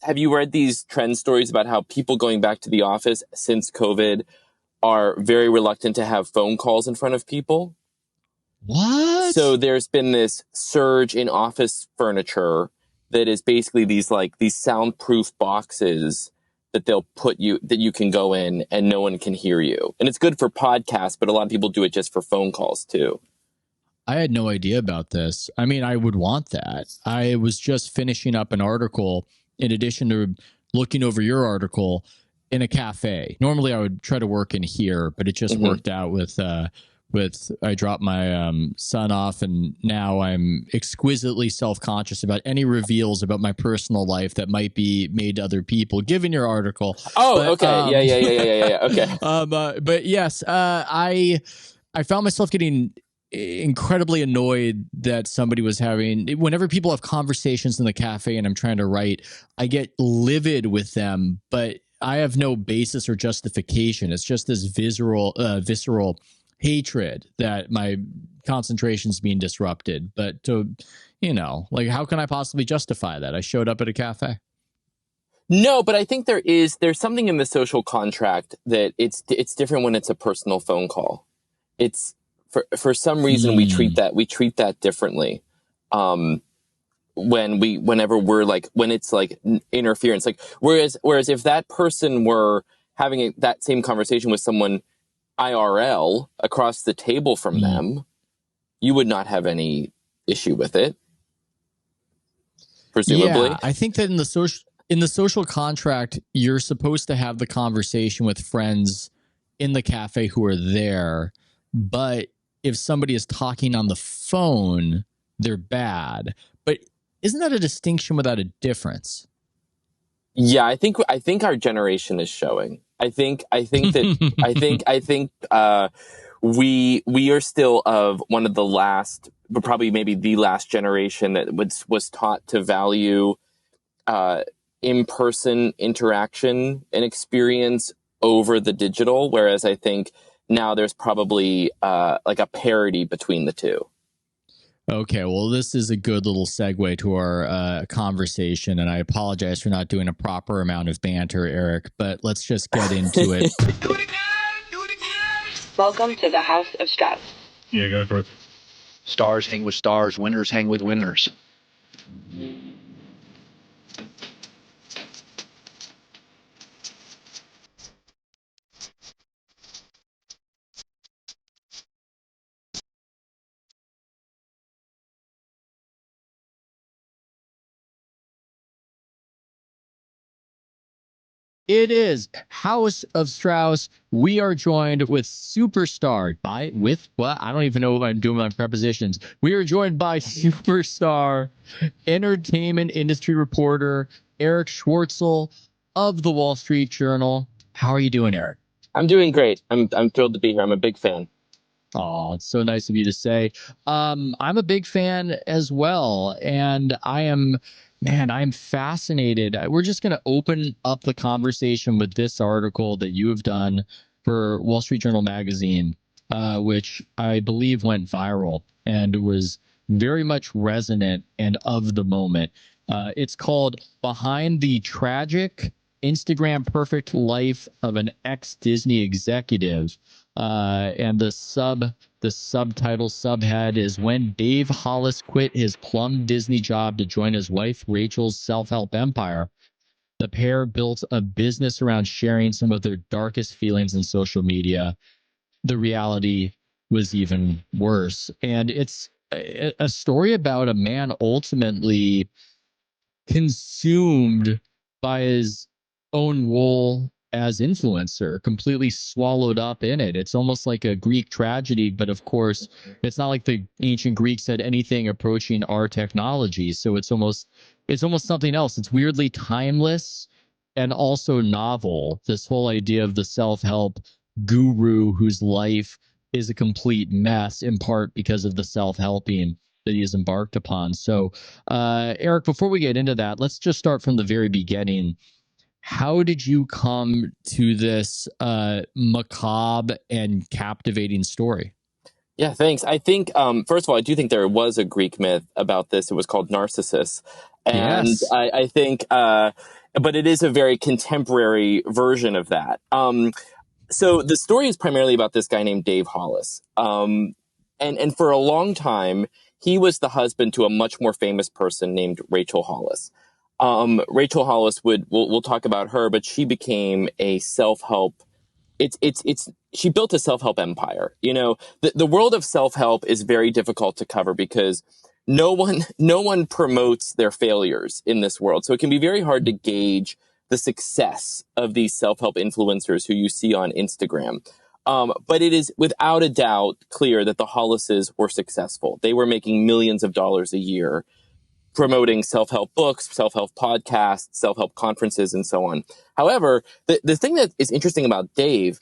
have you read these trend stories about how people going back to the office since COVID are very reluctant to have phone calls in front of people? What? So there's been this surge in office furniture that is basically these soundproof boxes that they'll put you, that you can go in and no one can hear you. And it's good for podcasts, but a lot of people do it just for phone calls too. I had no idea about this. I mean, I would want that. I was just finishing up an article in addition to looking over your article in a cafe. Normally I would try to work in here, but it just worked out with I dropped my son off, and now I'm exquisitely self-conscious about any reveals about my personal life that might be made to other people, given your article. Oh, but, okay. Yeah. Okay. But yes, I found myself getting incredibly annoyed that somebody was having, whenever people have conversations in the cafe and I'm trying to write, I get livid with them, but I have no basis or justification. It's just this visceral hatred that my concentration's being disrupted. But to, how can I possibly justify that? I showed up at a cafe. No, but I think there's something in the social contract that it's different when it's a personal phone call. It's for some reason we treat that differently. Whenever we're when it's interference, whereas if that person were having that same conversation with someone IRL across the table from them, you would not have any issue with it, presumably. Yeah, I think that in the social contract, you're supposed to have the conversation with friends in the cafe who are there, but if somebody is talking on the phone, they're bad. But isn't that a distinction without a difference? Yeah, I think our generation is showing. I think we are still of one of the last, but probably maybe the last generation that was taught to value in-person interaction and experience over the digital, whereas I think now there's probably a parity between the two. Okay, well, this is a good little segue to our conversation, and I apologize for not doing a proper amount of banter, Eric, but let's just get into it. Do it again! Do it again! Welcome to the House of Strauss. Yeah, go for it. Stars hang with stars, winners hang with winners. It is House of Strauss. We are joined with superstar I don't even know what I'm doing with my prepositions. We are joined by superstar entertainment industry reporter Erich Schwartzel of the Wall Street Journal. How are you doing, Eric? I'm doing great. I'm thrilled to be here. I'm a big fan. Oh, it's so nice of you to say. I'm a big fan as well, and I'm fascinated. We're just going to open up the conversation with this article that you have done for Wall Street Journal magazine, which I believe went viral and was very much resonant and of the moment. It's called "Behind the Tragic Instagram Perfect Life of an Ex-Disney Executive." And the subtitle subhead is "When Dave Hollis Quit His Plum Disney Job to Join His Wife Rachel's Self-Help Empire. The pair built a business around sharing some of their darkest feelings in social media. The reality was even worse." And it's a story about a man ultimately consumed by his own role as influencer, completely swallowed up in it. It's almost like a Greek tragedy, but of course, it's not like the ancient Greeks had anything approaching our technology. So it's almost something else. It's weirdly timeless and also novel. This whole idea of the self-help guru whose life is a complete mess, in part because of the self-helping that he has embarked upon. So, Eric, before we get into that, let's just start from the very beginning. How did you come to this macabre and captivating story? Yeah, thanks. I think, first of all, I do think there was a Greek myth about this. It was called Narcissus. And yes. I think but it is a very contemporary version of that. So the story is primarily about this guy named Dave Hollis. And for a long time, he was the husband to a much more famous person named Rachel Hollis. Rachel Hollis we'll talk about her, but she became a self-help. She built a self-help empire. You know, the world of self-help is very difficult to cover because no one promotes their failures in this world. So it can be very hard to gauge the success of these self-help influencers who you see on Instagram. But it is without a doubt clear that the Hollises were successful. They were making millions of dollars a year promoting self-help books, self-help podcasts, self-help conferences, and so on. However, the thing that is interesting about Dave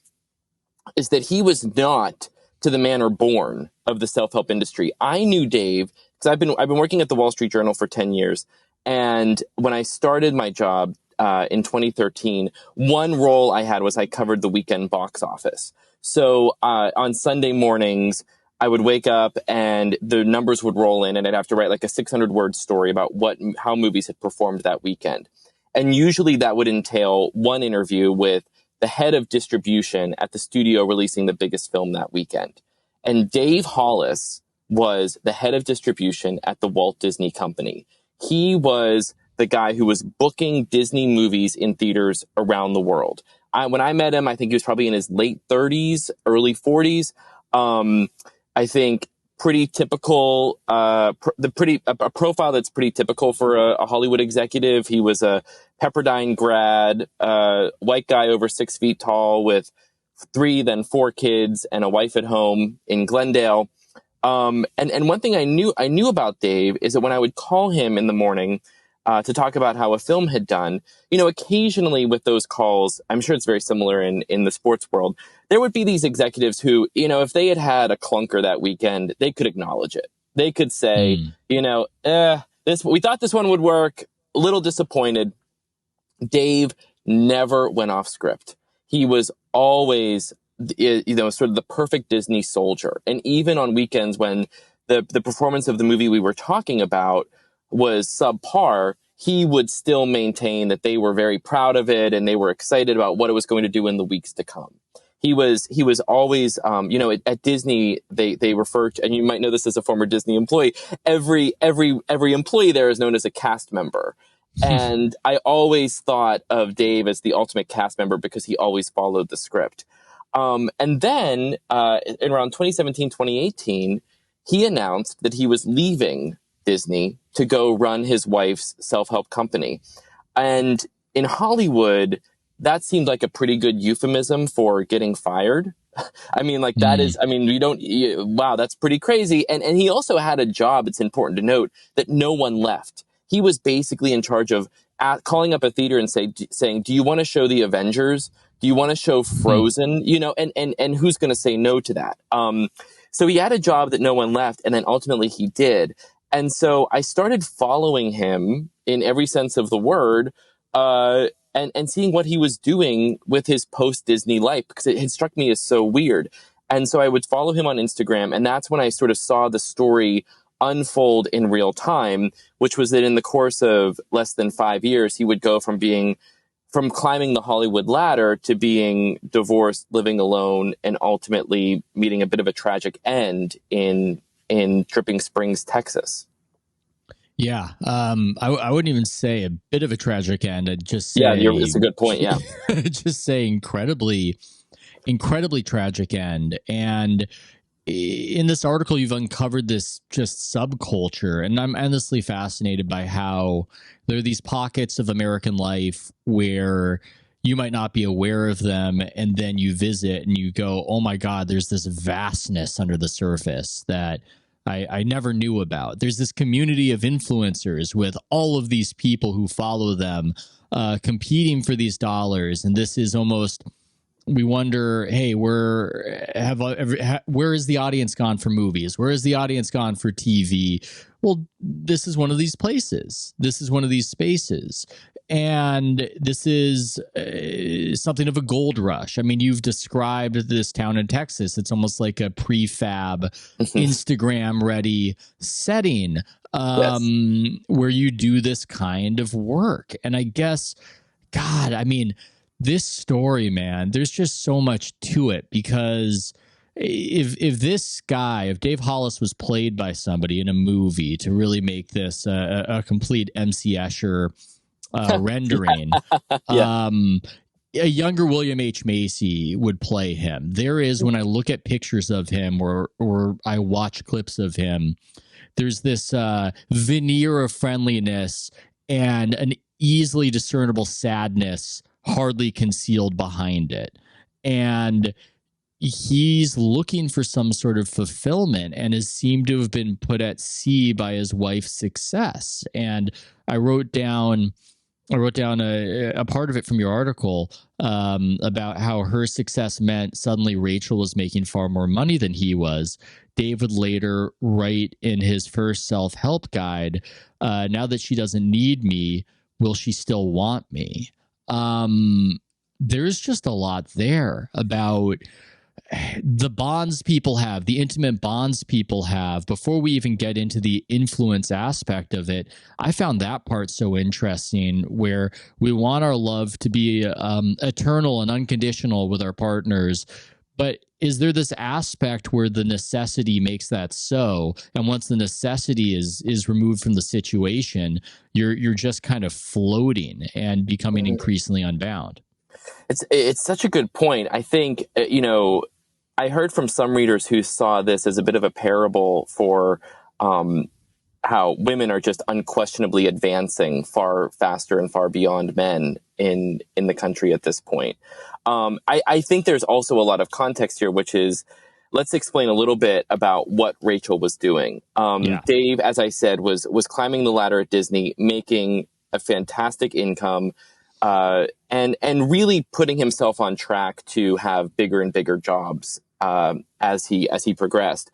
is that he was not to the manner born of the self-help industry. I knew Dave because I've been working at the Wall Street Journal for 10 years. And when I started my job in 2013, one role I had was I covered the weekend box office. So on Sunday mornings, I would wake up and the numbers would roll in and I'd have to write like a 600-word story about how movies had performed that weekend. And usually that would entail one interview with the head of distribution at the studio releasing the biggest film that weekend. And Dave Hollis was the head of distribution at the Walt Disney Company. He was the guy who was booking Disney movies in theaters around the world. When I met him, I think he was probably in his late 30s, early 40s. I think pretty typical, a profile that's pretty typical for a Hollywood executive. He was a Pepperdine grad, white guy over 6 feet tall with 3, then 4 kids and a wife at home in Glendale. And one thing I knew about Dave is that when I would call him in the morning to talk about how a film had done, you know, occasionally with those calls, I'm sure it's very similar in the sports world, there would be these executives who, you know, if they had a clunker that weekend, they could acknowledge it. They could say, you know, we thought this one would work, a little disappointed. Dave never went off script. He was always, you know, sort of the perfect Disney soldier. And even on weekends when the performance of the movie we were talking about was subpar, he would still maintain that they were very proud of it and they were excited about what it was going to do in the weeks to come. He was always, you know, at Disney, they refer to, and you might know this as a former Disney employee, every employee there is known as a cast member. And I always thought of Dave as the ultimate cast member because he always followed the script. And then in around 2017, 2018, he announced that he was leaving Disney to go run his wife's self-help company. And in Hollywood, that seemed like a pretty good euphemism for getting fired. I mean, like that is, I mean, wow, that's pretty crazy. And he also had a job, it's important to note, that no one left. He was basically in charge of calling up a theater and saying, do you want to show the Avengers? Do you want to show Frozen? You know, and who's going to say no to that? So he had a job that no one left, and then ultimately he did. And so I started following him in every sense of the word, and seeing what he was doing with his post-Disney life, because it had struck me as so weird. And so I would follow him on Instagram, and that's when I sort of saw the story unfold in real time, which was that in the course of less than 5 years, he would go from climbing the Hollywood ladder to being divorced, living alone, and ultimately meeting a bit of a tragic end in Dripping Springs, Texas. Yeah. I wouldn't even say a bit of a tragic end. I'd just say, it's a good point. Yeah. just say incredibly tragic end. And in this article, you've uncovered this just subculture, and I'm endlessly fascinated by how there are these pockets of American life where you might not be aware of them, and then you visit and you go, oh my God, there's this vastness under the surface that I never knew about. There's this community of influencers with all of these people who follow them, competing for these dollars. And this is almost, we wonder, hey, where is the audience gone for movies? Where is the audience gone for TV? Well, this is one of these places. This is one of these spaces. And this is something of a gold rush. I mean, you've described this town in Texas. It's almost like a prefab, Instagram-ready setting where you do this kind of work. And I guess God, I mean, this story, man, there's just so much to it, because if this guy, if Dave Hollis was played by somebody in a movie to really make this a complete MC Escher rendering, Yeah. A younger William H. Macy would play him. There is, when I look at pictures of him or I watch clips of him, there's this veneer of friendliness and an easily discernible sadness hardly concealed behind it. And he's looking for some sort of fulfillment and has seemed to have been put at sea by his wife's success. And I wrote down a part of it from your article about how her success meant suddenly Rachel was making far more money than he was. Dave would later write in his first self-help guide, now that she doesn't need me, will she still want me? There's just a lot there about the bonds people have, the intimate bonds people have. Before we even get into the influence aspect of it, I found that part so interesting, where we want our love to be eternal and unconditional with our partners. But is there this aspect where the necessity makes that so? And once the necessity is removed from the situation, you're just kind of floating and becoming increasingly unbound. It's such a good point. I think, I heard from some readers who saw this as a bit of a parable for how women are just unquestionably advancing far faster and far beyond men in the country at this point. I think there's also a lot of context here, which is, let's explain a little bit about what Rachel was doing. Dave, as I said, was climbing the ladder at Disney, making a fantastic income, and really putting himself on track to have bigger and bigger jobs as he progressed.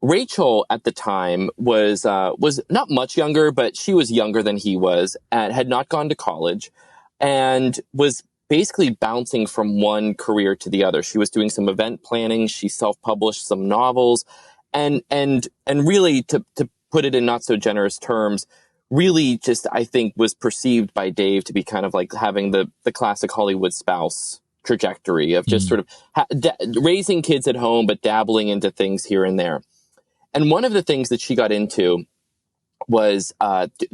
Rachel at the time was not much younger, but she was younger than he was, and had not gone to college, and was basically bouncing from one career to the other. She was doing some event planning. She self-published some novels, and really, to put it in not so generous terms, really just, I think, was perceived by Dave to be kind of like having the classic Hollywood spouse trajectory of just sort of raising kids at home, but dabbling into things here and there. And one of the things that she got into was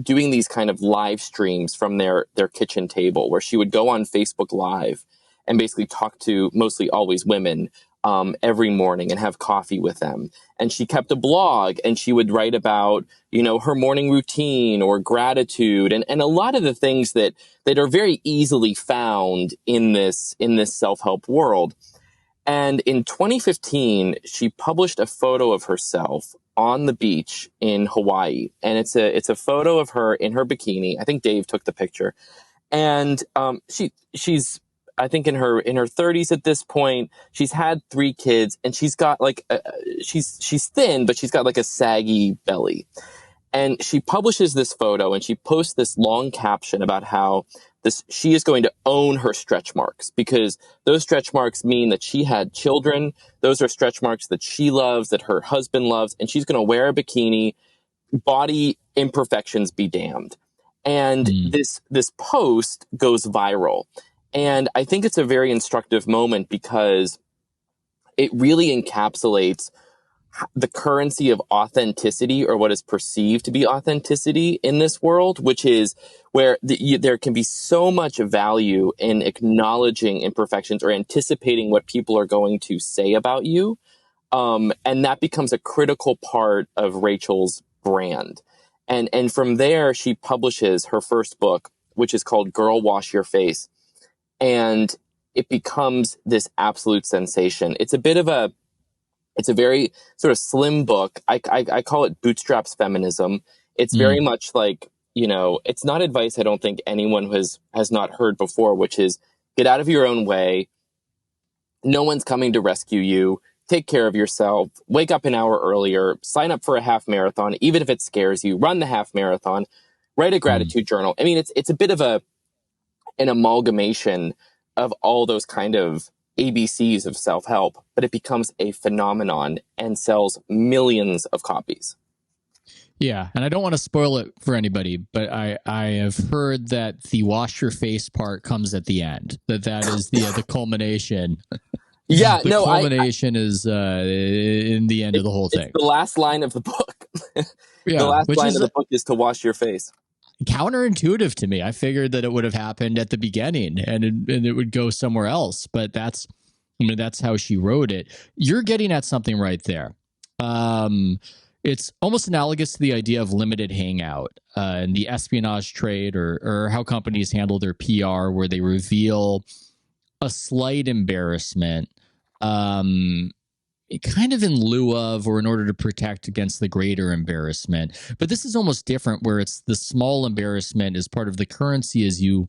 doing these kind of live streams from their kitchen table, where she would go on Facebook Live and basically talk to mostly always women every morning and have coffee with them. And she kept a blog, and she would write about, her morning routine or gratitude, and a lot of the things that are very easily found in this self-help world. And in 2015, she published a photo of herself on the beach in Hawaii. And it's a photo of her in her bikini. I think Dave took the picture. And she's I think in her 30s at this point. She's had 3 kids, and she's got like she's thin, but she's got like a saggy belly. And she publishes this photo, and she posts this long caption about how she is going to own her stretch marks, because those stretch marks mean that she had children. Those are stretch marks that she loves, that her husband loves, and she's going to wear a bikini. Body imperfections be damned. And this post goes viral. And I think it's a very instructive moment, because it really encapsulates the currency of authenticity, or what is perceived to be authenticity in this world, which is where there can be so much value in acknowledging imperfections or anticipating what people are going to say about you. And that becomes a critical part of Rachel's brand. And from there, she publishes her first book, which is called Girl, Wash Your Face. And it becomes this absolute sensation. It's a very sort of slim book. I call it Bootstraps Feminism. It's very much like, it's not advice I don't think anyone has not heard before, which is get out of your own way. No one's coming to rescue you. Take care of yourself. Wake up an hour earlier. Sign up for a half marathon, even if it scares you. Run the half marathon. Write a gratitude journal. I mean, it's a bit of an amalgamation of all those kind of ABCs of self-help, but it becomes a phenomenon and sells millions of copies. Yeah, and I don't want to spoil it for anybody, but I have heard that the wash your face part comes at the end. That is the culmination. Yeah, The no, culmination is in the end of the whole it's thing. the last line of the book. The Yeah, last which line is of the book is to wash your face. counterintuitive to me. I figured that it would have happened at the beginning and it would go somewhere else, but that's how she wrote it. You're getting at something right there. It's almost analogous to the idea of limited hangout and the espionage trade or how companies handle their PR, where they reveal a slight embarrassment, kind of in lieu of or in order to protect against the greater embarrassment. But this is almost different, where it's the small embarrassment is part of the currency, as you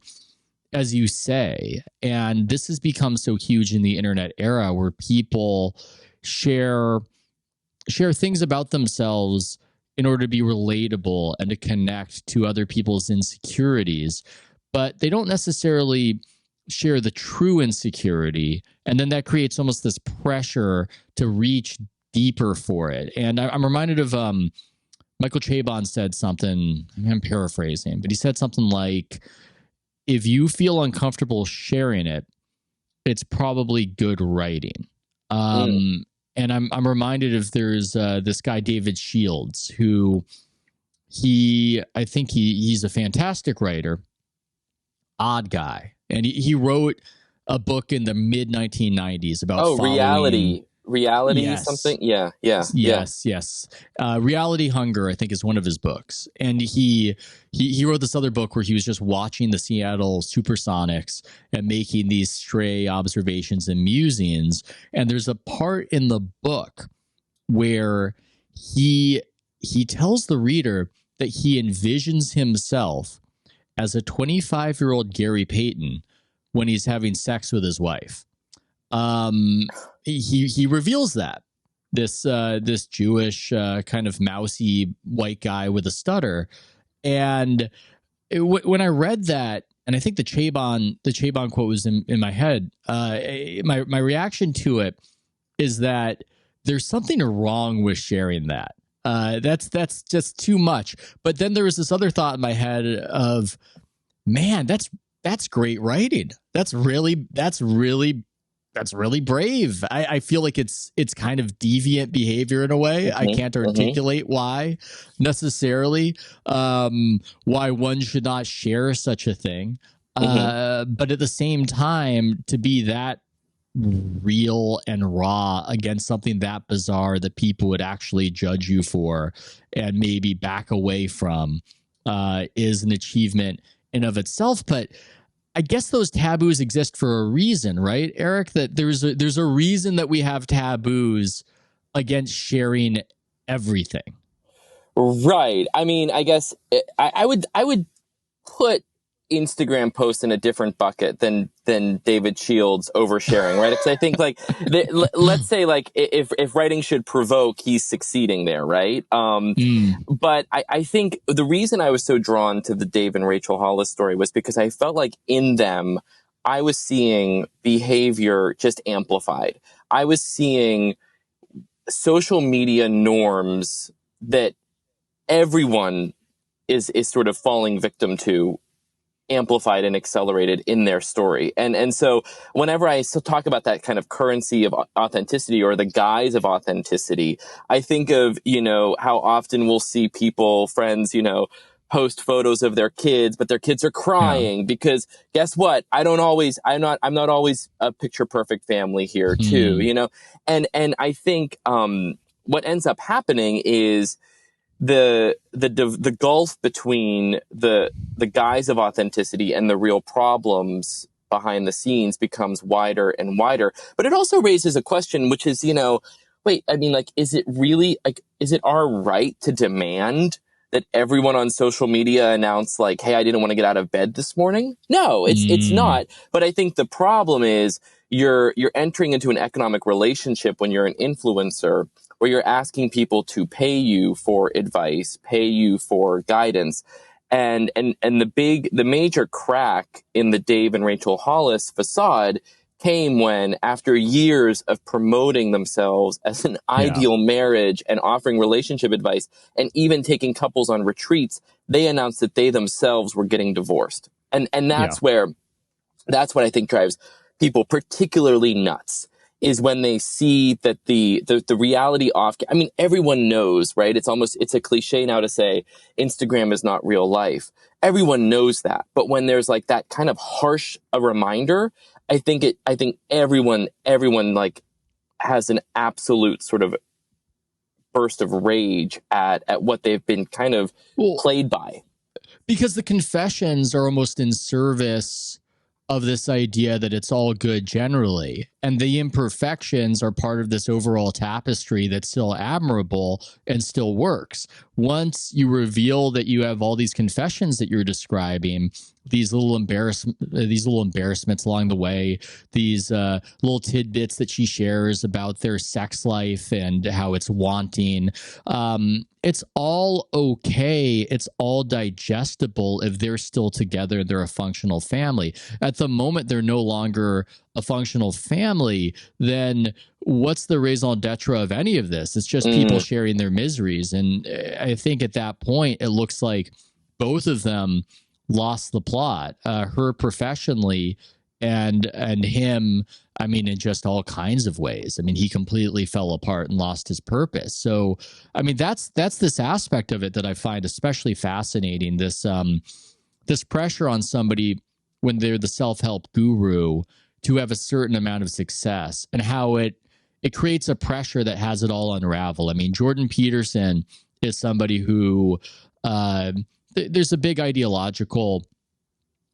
say. And this has become so huge in the internet era, where people share things about themselves in order to be relatable and to connect to other people's insecurities, but they don't necessarily share the true insecurity. And then that creates almost this pressure to reach deeper for it. And I'm reminded of Michael Chabon said something, I'm paraphrasing, but he said something like, if you feel uncomfortable sharing it, it's probably good writing. And I'm reminded of there's this guy, David Shields, who I think he's a fantastic writer, odd guy. And he wrote a book in the mid 1990s about reality Yes. something. Yes. Reality Hunger, I think, is one of his books. And he wrote this other book where he was just watching the Seattle Supersonics and making these stray observations and musings. And there's a part in the book where he tells the reader that he envisions himself as a 25-year-old Gary Payton when he's having sex with his wife. He reveals that this Jewish kind of mousy white guy with a stutter, and when I read that, and I think the Chabon quote was in my head, my reaction to it is that there's something wrong with sharing that. That's just too much. But then there was this other thought in my head of, man, that's great writing. That's really brave. I feel like it's kind of deviant behavior in a way. I can't articulate why necessarily, why one should not share such a thing. But at the same time, to be that real and raw against something that bizarre that people would actually judge you for and maybe back away from is an achievement in of itself. But I guess those taboos exist for a reason, right, Erich? That there's a reason that we have taboos against sharing everything. Right. I mean, I guess I would put Instagram posts in a different bucket than David Shields oversharing, right? Because I think let's say if writing should provoke, he's succeeding there, right? But I think the reason I was so drawn to the Dave and Rachel Hollis story was because I felt like in them, I was seeing behavior just amplified. I was seeing social media norms that everyone is sort of falling victim to, amplified and accelerated in their story. And so whenever I talk about that kind of currency of authenticity or the guise of authenticity, I think of, how often we'll see people, friends, post photos of their kids, but their kids are crying because guess what? I'm not always a picture perfect family here too, and I think, what ends up happening is the gulf between the guise of authenticity and the real problems behind the scenes becomes wider and wider. But it also raises a question, which is, wait, I mean, is it really, is it our right to demand that everyone on social media announce hey, I didn't want to get out of bed this morning? No, it's not. But I think the problem is you're entering into an economic relationship when you're an influencer where you're asking people to pay you for advice, pay you for guidance. And the major crack in the Dave and Rachel Hollis facade came when, after years of promoting themselves as an ideal marriage and offering relationship advice and even taking couples on retreats, they announced that they themselves were getting divorced. And that's what I think drives people particularly nuts, is when they see that the reality off. I mean, everyone knows, right? It's a cliche now to say Instagram is not real life. Everyone knows that. But when there's like that kind of harsh a reminder, I think everyone like has an absolute sort of burst of rage at what they've been kind of played by. Because the confessions are almost in service of this idea that it's all good generally, and the imperfections are part of this overall tapestry that's still admirable and still works. Once you reveal that you have all these confessions that you're describing, these little embarrassments along the way, these little tidbits that she shares about their sex life and how it's wanting, it's all okay. It's all digestible if they're still together. They're a functional family. At the moment they're no longer a functional family, then what's the raison d'etre of any of this? It's just people sharing their miseries. And I think at that point, it looks like both of them lost the plot, her professionally and him, I mean, in just all kinds of ways. I mean, he completely fell apart and lost his purpose. So, I mean, that's this aspect of it that I find especially fascinating, this pressure on somebody when they're the self-help guru to have a certain amount of success, and how it creates a pressure that has it all unravel. I mean, Jordan Peterson is somebody who there's a big ideological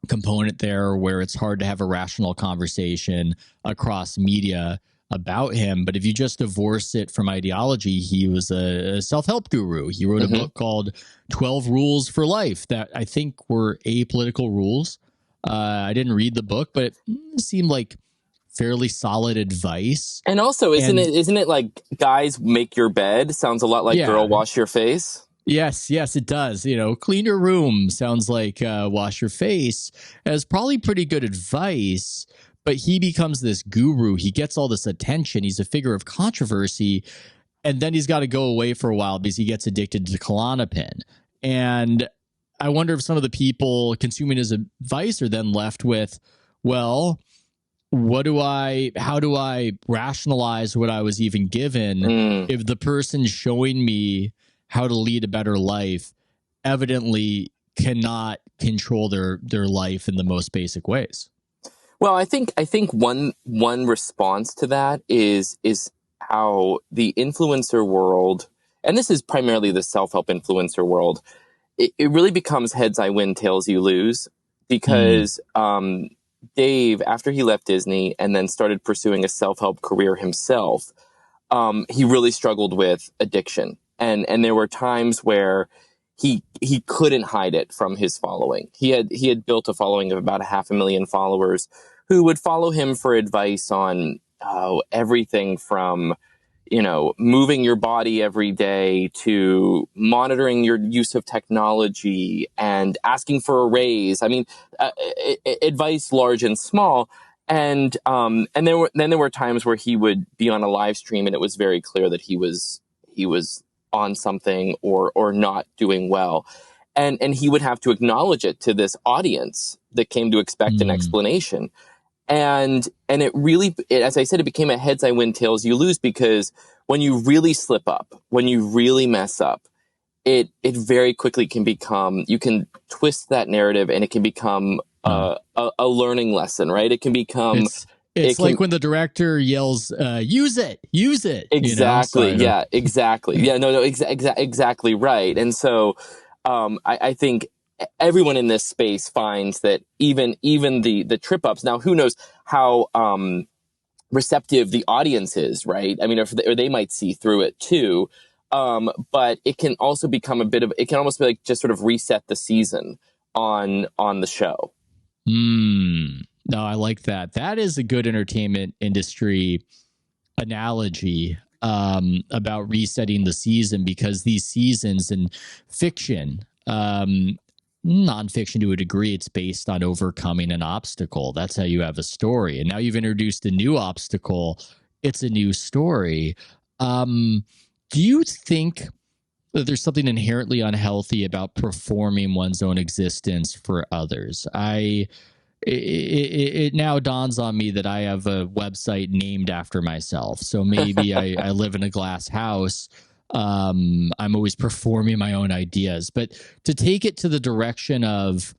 component there where it's hard to have a rational conversation across media about him. But if you just divorce it from ideology, he was a self-help guru. He wrote a book called 12 Rules for Life that I think were apolitical rules. I didn't read the book, but it seemed like fairly solid advice. And also, isn't it like guys make your bed? Sounds a lot like girl wash your face. Yes, it does. You know, clean your room sounds like wash your face. As probably pretty good advice, but he becomes this guru. He gets all this attention. He's a figure of controversy, and then he's got to go away for a while because he gets addicted to Klonopin. And I wonder if some of the people consuming his advice are then left with, well, how do I rationalize what I was even given if the person showing me how to lead a better life evidently cannot control their life in the most basic ways? Well, I think one response to that is how the influencer world, and this is primarily the self-help influencer world, it really becomes heads I win, tails you lose, because Dave, after he left Disney and then started pursuing a self-help career himself, he really struggled with addiction. And there were times where he couldn't hide it from his following. He had built a following of about 500,000 followers who would follow him for advice on everything from, moving your body every day to monitoring your use of technology and asking for a raise. I mean, advice large and small. And there were times where he would be on a live stream and it was very clear that he was on something or not doing well. And he would have to acknowledge it to this audience that came to expect an explanation. And it really, as I said, it became a heads I win, tails you lose, because when you really slip up, when you really mess up, it very quickly can become, you can twist that narrative and it can become a learning lesson, right? It can become... It's like when the director yells, use it. Exactly. Yeah, exactly. Yeah, no, exactly right. And so I think everyone in this space finds that even the trip ups, now who knows how receptive the audience is, right? I mean, or they might see through it too. But it can also become it can almost be like just sort of reset the season on the show. No, I like that. That is a good entertainment industry analogy about resetting the season, because these seasons in fiction, nonfiction to a degree. It's based on overcoming an obstacle. That's how you have a story. And now you've introduced a new obstacle. It's a new story. Do you think that there's something inherently unhealthy about performing one's own existence for others? It now dawns on me that I have a website named after myself. So maybe I live in a glass house. I'm always performing my own ideas. But to take it to the direction of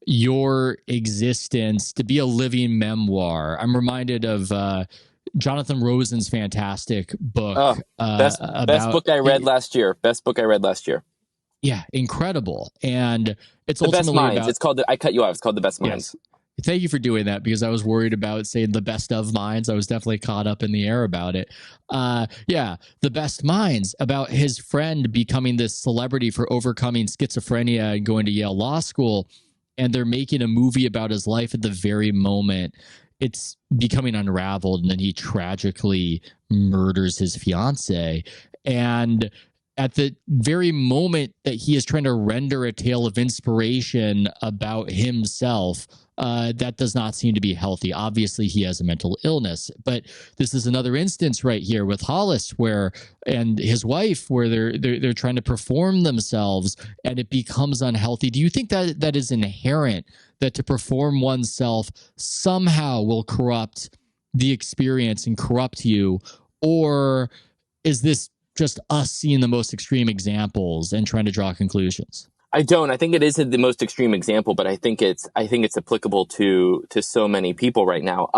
your existence, to be a living memoir, I'm reminded of Jonathan Rosen's fantastic book. Best book I read last year. Best book I read last year. Yeah, incredible. And it's The ultimately Best Minds. about, It's called I cut you off. It's called The Best Minds. yes. Thank you for doing that, because I was worried about saying The Best of Minds. I was definitely caught up in the air about it. Yeah, The Best Minds, about his friend becoming this celebrity for overcoming schizophrenia and going to Yale Law School. And they're making a movie about his life at the very moment it's becoming unraveled, and then he tragically murders his fiance. And at the very moment that he is trying to render a tale of inspiration about himself, that does not seem to be healthy. Obviously, he has a mental illness, but this is another instance right here with Hollis, where and his wife, where they're trying to perform themselves, and it becomes unhealthy. Do you think that that is inherent, that to perform oneself somehow will corrupt the experience and corrupt you, or is this just us seeing the most extreme examples and trying to draw conclusions? I don't. I think it is the most extreme example, but I think it's applicable to so many people right now.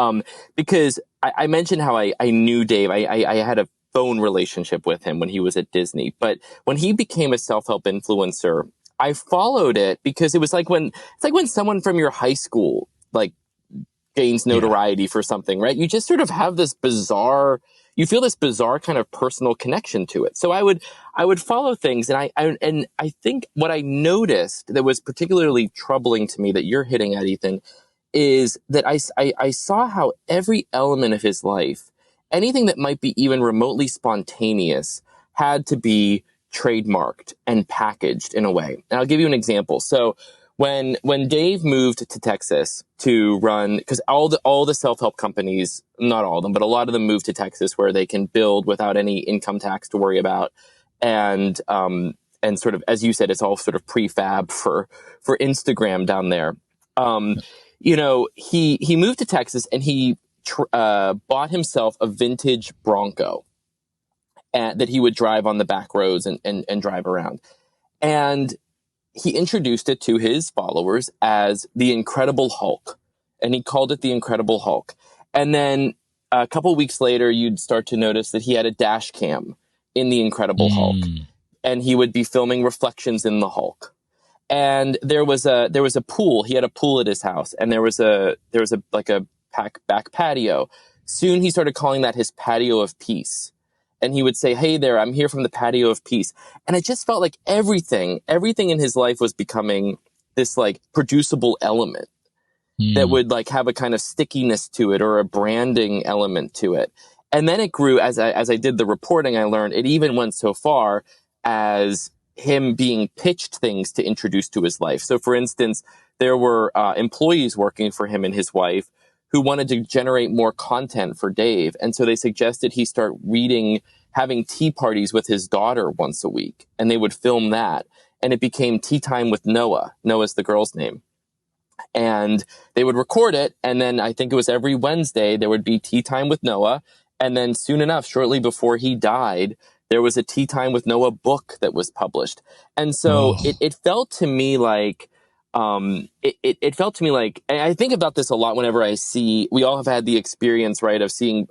Because I mentioned how I knew Dave. I had a phone relationship with him when he was at Disney, but when he became a self-help influencer, I followed it because it's like when someone from your high school like gains notoriety for something, right? You just sort of have you feel this bizarre kind of personal connection to it. So I would follow things, and I think what I noticed that was particularly troubling to me that you're hitting at, Ethan, is that I saw how every element of his life, anything that might be even remotely spontaneous, had to be trademarked and packaged in a way. And I'll give you an example. So when Dave moved to Texas to run, because all the self-help companies, not all of them, but a lot of them moved to Texas where they can build without any income tax to worry about. And sort of, as you said, it's all sort of prefab for Instagram down there. He moved to Texas, and he bought himself a vintage Bronco that he would drive on the back roads and drive around. And he introduced it to his followers as the Incredible Hulk, and he called it the Incredible Hulk. And then a couple weeks later, you'd start to notice that he had a dash cam in the Incredible Hulk, and he would be filming reflections in the Hulk. And there was a pool. He had a pool at his house, and there was a back patio. Soon he started calling that his patio of peace. And he would say, "Hey there, I'm here from the patio of peace." And it just felt like everything in his life was becoming this like producible element that would like have a kind of stickiness to it, or a branding element to it. And then it grew as I did the reporting. I learned it even went so far as him being pitched things to introduce to his life. So for instance, there were employees working for him and his wife who wanted to generate more content for Dave. And so they suggested he start having tea parties with his daughter once a week, and they would film that. And it became Tea Time with Noah. Noah's the girl's name. And they would record it. And then I think it was every Wednesday, there would be Tea Time with Noah. And then soon enough, shortly before he died, there was a Tea Time with Noah book that was published. And so it felt to me like, it felt to me like, and I think about this a lot whenever we all have had the experience, right, of seeing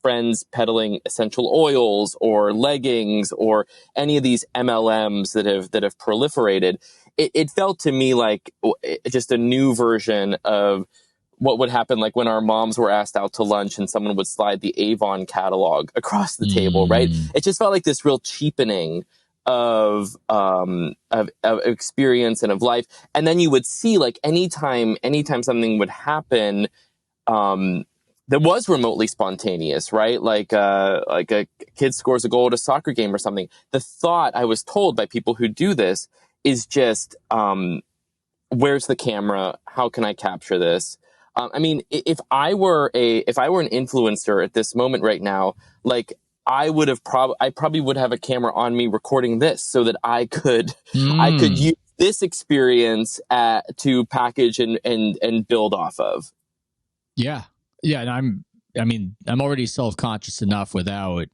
friends peddling essential oils or leggings or any of these MLMs that have proliferated. It felt to me like just a new version of what would happen, like when our moms were asked out to lunch and someone would slide the Avon catalog across the table, right? It just felt like this real cheapening of experience and of life. And then you would see like anytime something would happen that was remotely spontaneous, right? Like a kid scores a goal at a soccer game or something. The thought, I was told by people who do this, is just, where's the camera? How can I capture this? I mean, if I were an influencer at this moment right now, like I probably would have a camera on me recording this so that I could use this experience to package and build off of. Yeah. And I'm already self-conscious enough without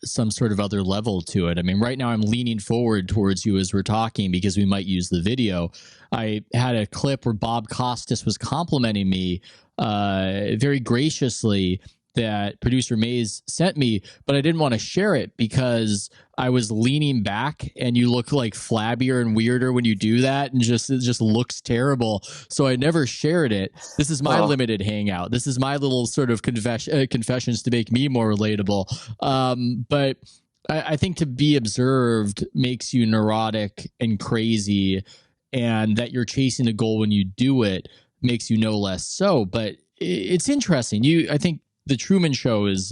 some sort of other level to it. I mean, right now I'm leaning forward towards you as we're talking because we might use the video. I had a clip where Bob Costas was complimenting me very graciously that producer Mays sent me, but I didn't want to share it because I was leaning back and you look like flabbier and weirder when you do that, and it just looks terrible. So I never shared it. This is my limited hangout. This is my little sort of confessions to make me more relatable. But I think to be observed makes you neurotic and crazy, and that you're chasing a goal when you do it makes you no less so. But it's interesting. I think the Truman Show is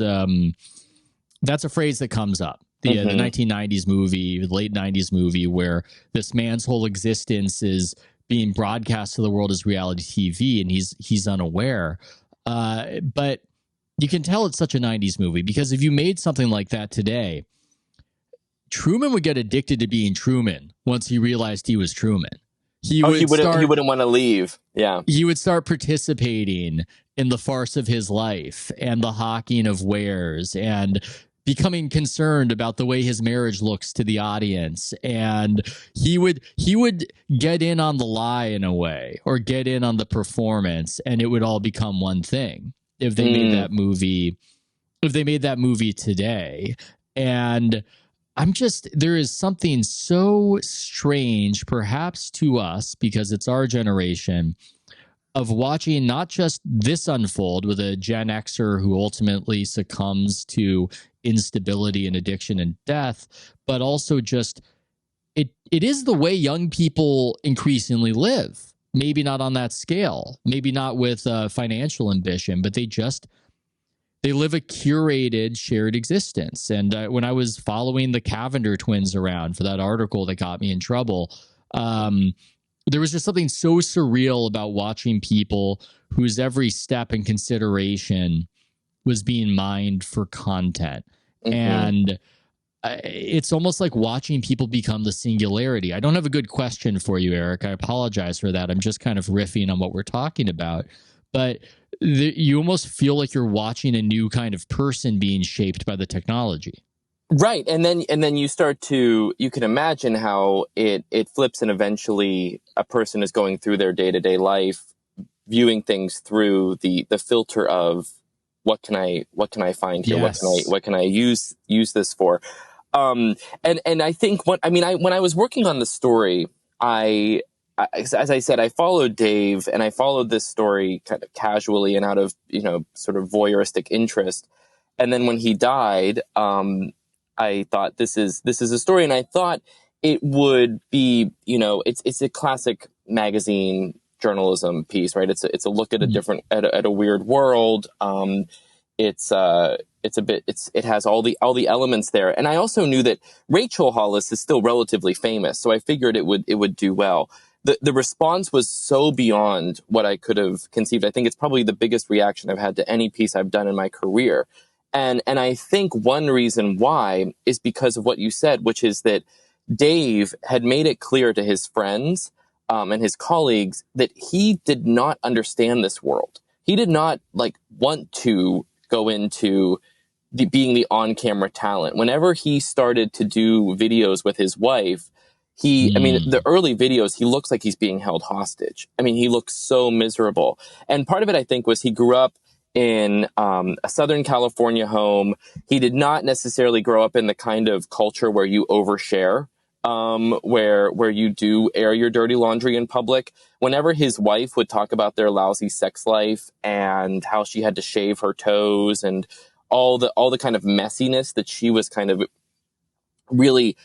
that's a phrase that comes up. The 1990s movie, the late 90s movie, where this man's whole existence is being broadcast to the world as reality TV, and he's unaware. But you can tell it's such a 90s movie because if you made something like that today, Truman would get addicted to being Truman once he realized he was Truman. He wouldn't want to leave. Yeah. He would start participating in the farce of his life and the hawking of wares and becoming concerned about the way his marriage looks to the audience. And he would get in on the lie in a way, or get in on the performance, and it would all become one thing if they made that movie today. And there is something so strange, perhaps to us, because it's our generation, of watching not just this unfold with a Gen Xer who ultimately succumbs to instability and addiction and death, but also just it is the way young people increasingly live. Maybe not on that scale, maybe not with financial ambition, but they live a curated, shared existence. And when I was following the Cavender twins around for that article that got me in trouble, there was just something so surreal about watching people whose every step and consideration was being mined for content. And it's almost like watching people become the singularity. I don't have a good question for you, Eric. I apologize for that. I'm just kind of riffing on what we're talking about. But you almost feel like you're watching a new kind of person being shaped by the technology. Right. And then you can imagine how it flips, and eventually a person is going through their day-to-day life, viewing things through the filter of what can I find here? Yes. What can I use this for? And I think when I was working on the story, as I said, I followed Dave, and I followed this story kind of casually and out of, sort of voyeuristic interest. And then when he died, I thought this is a story, and I thought it would be, it's a classic magazine journalism piece, right? It's a look at a different, at a weird world. It has all the elements there. And I also knew that Rachel Hollis is still relatively famous, so I figured it would do well. The response was so beyond what I could have conceived. I think it's probably the biggest reaction I've had to any piece I've done in my career. And I think one reason why is because of what you said, which is that Dave had made it clear to his friends and his colleagues that he did not understand this world. He did not want to go into being the on-camera talent. Whenever he started to do videos with his wife, the early videos, he looks like he's being held hostage. I mean, he looks so miserable. And part of it, I think, was he grew up in a Southern California home. He did not necessarily grow up in the kind of culture where you overshare, where you do air your dirty laundry in public. Whenever his wife would talk about their lousy sex life and how she had to shave her toes and all the kind of messiness that she was kind of really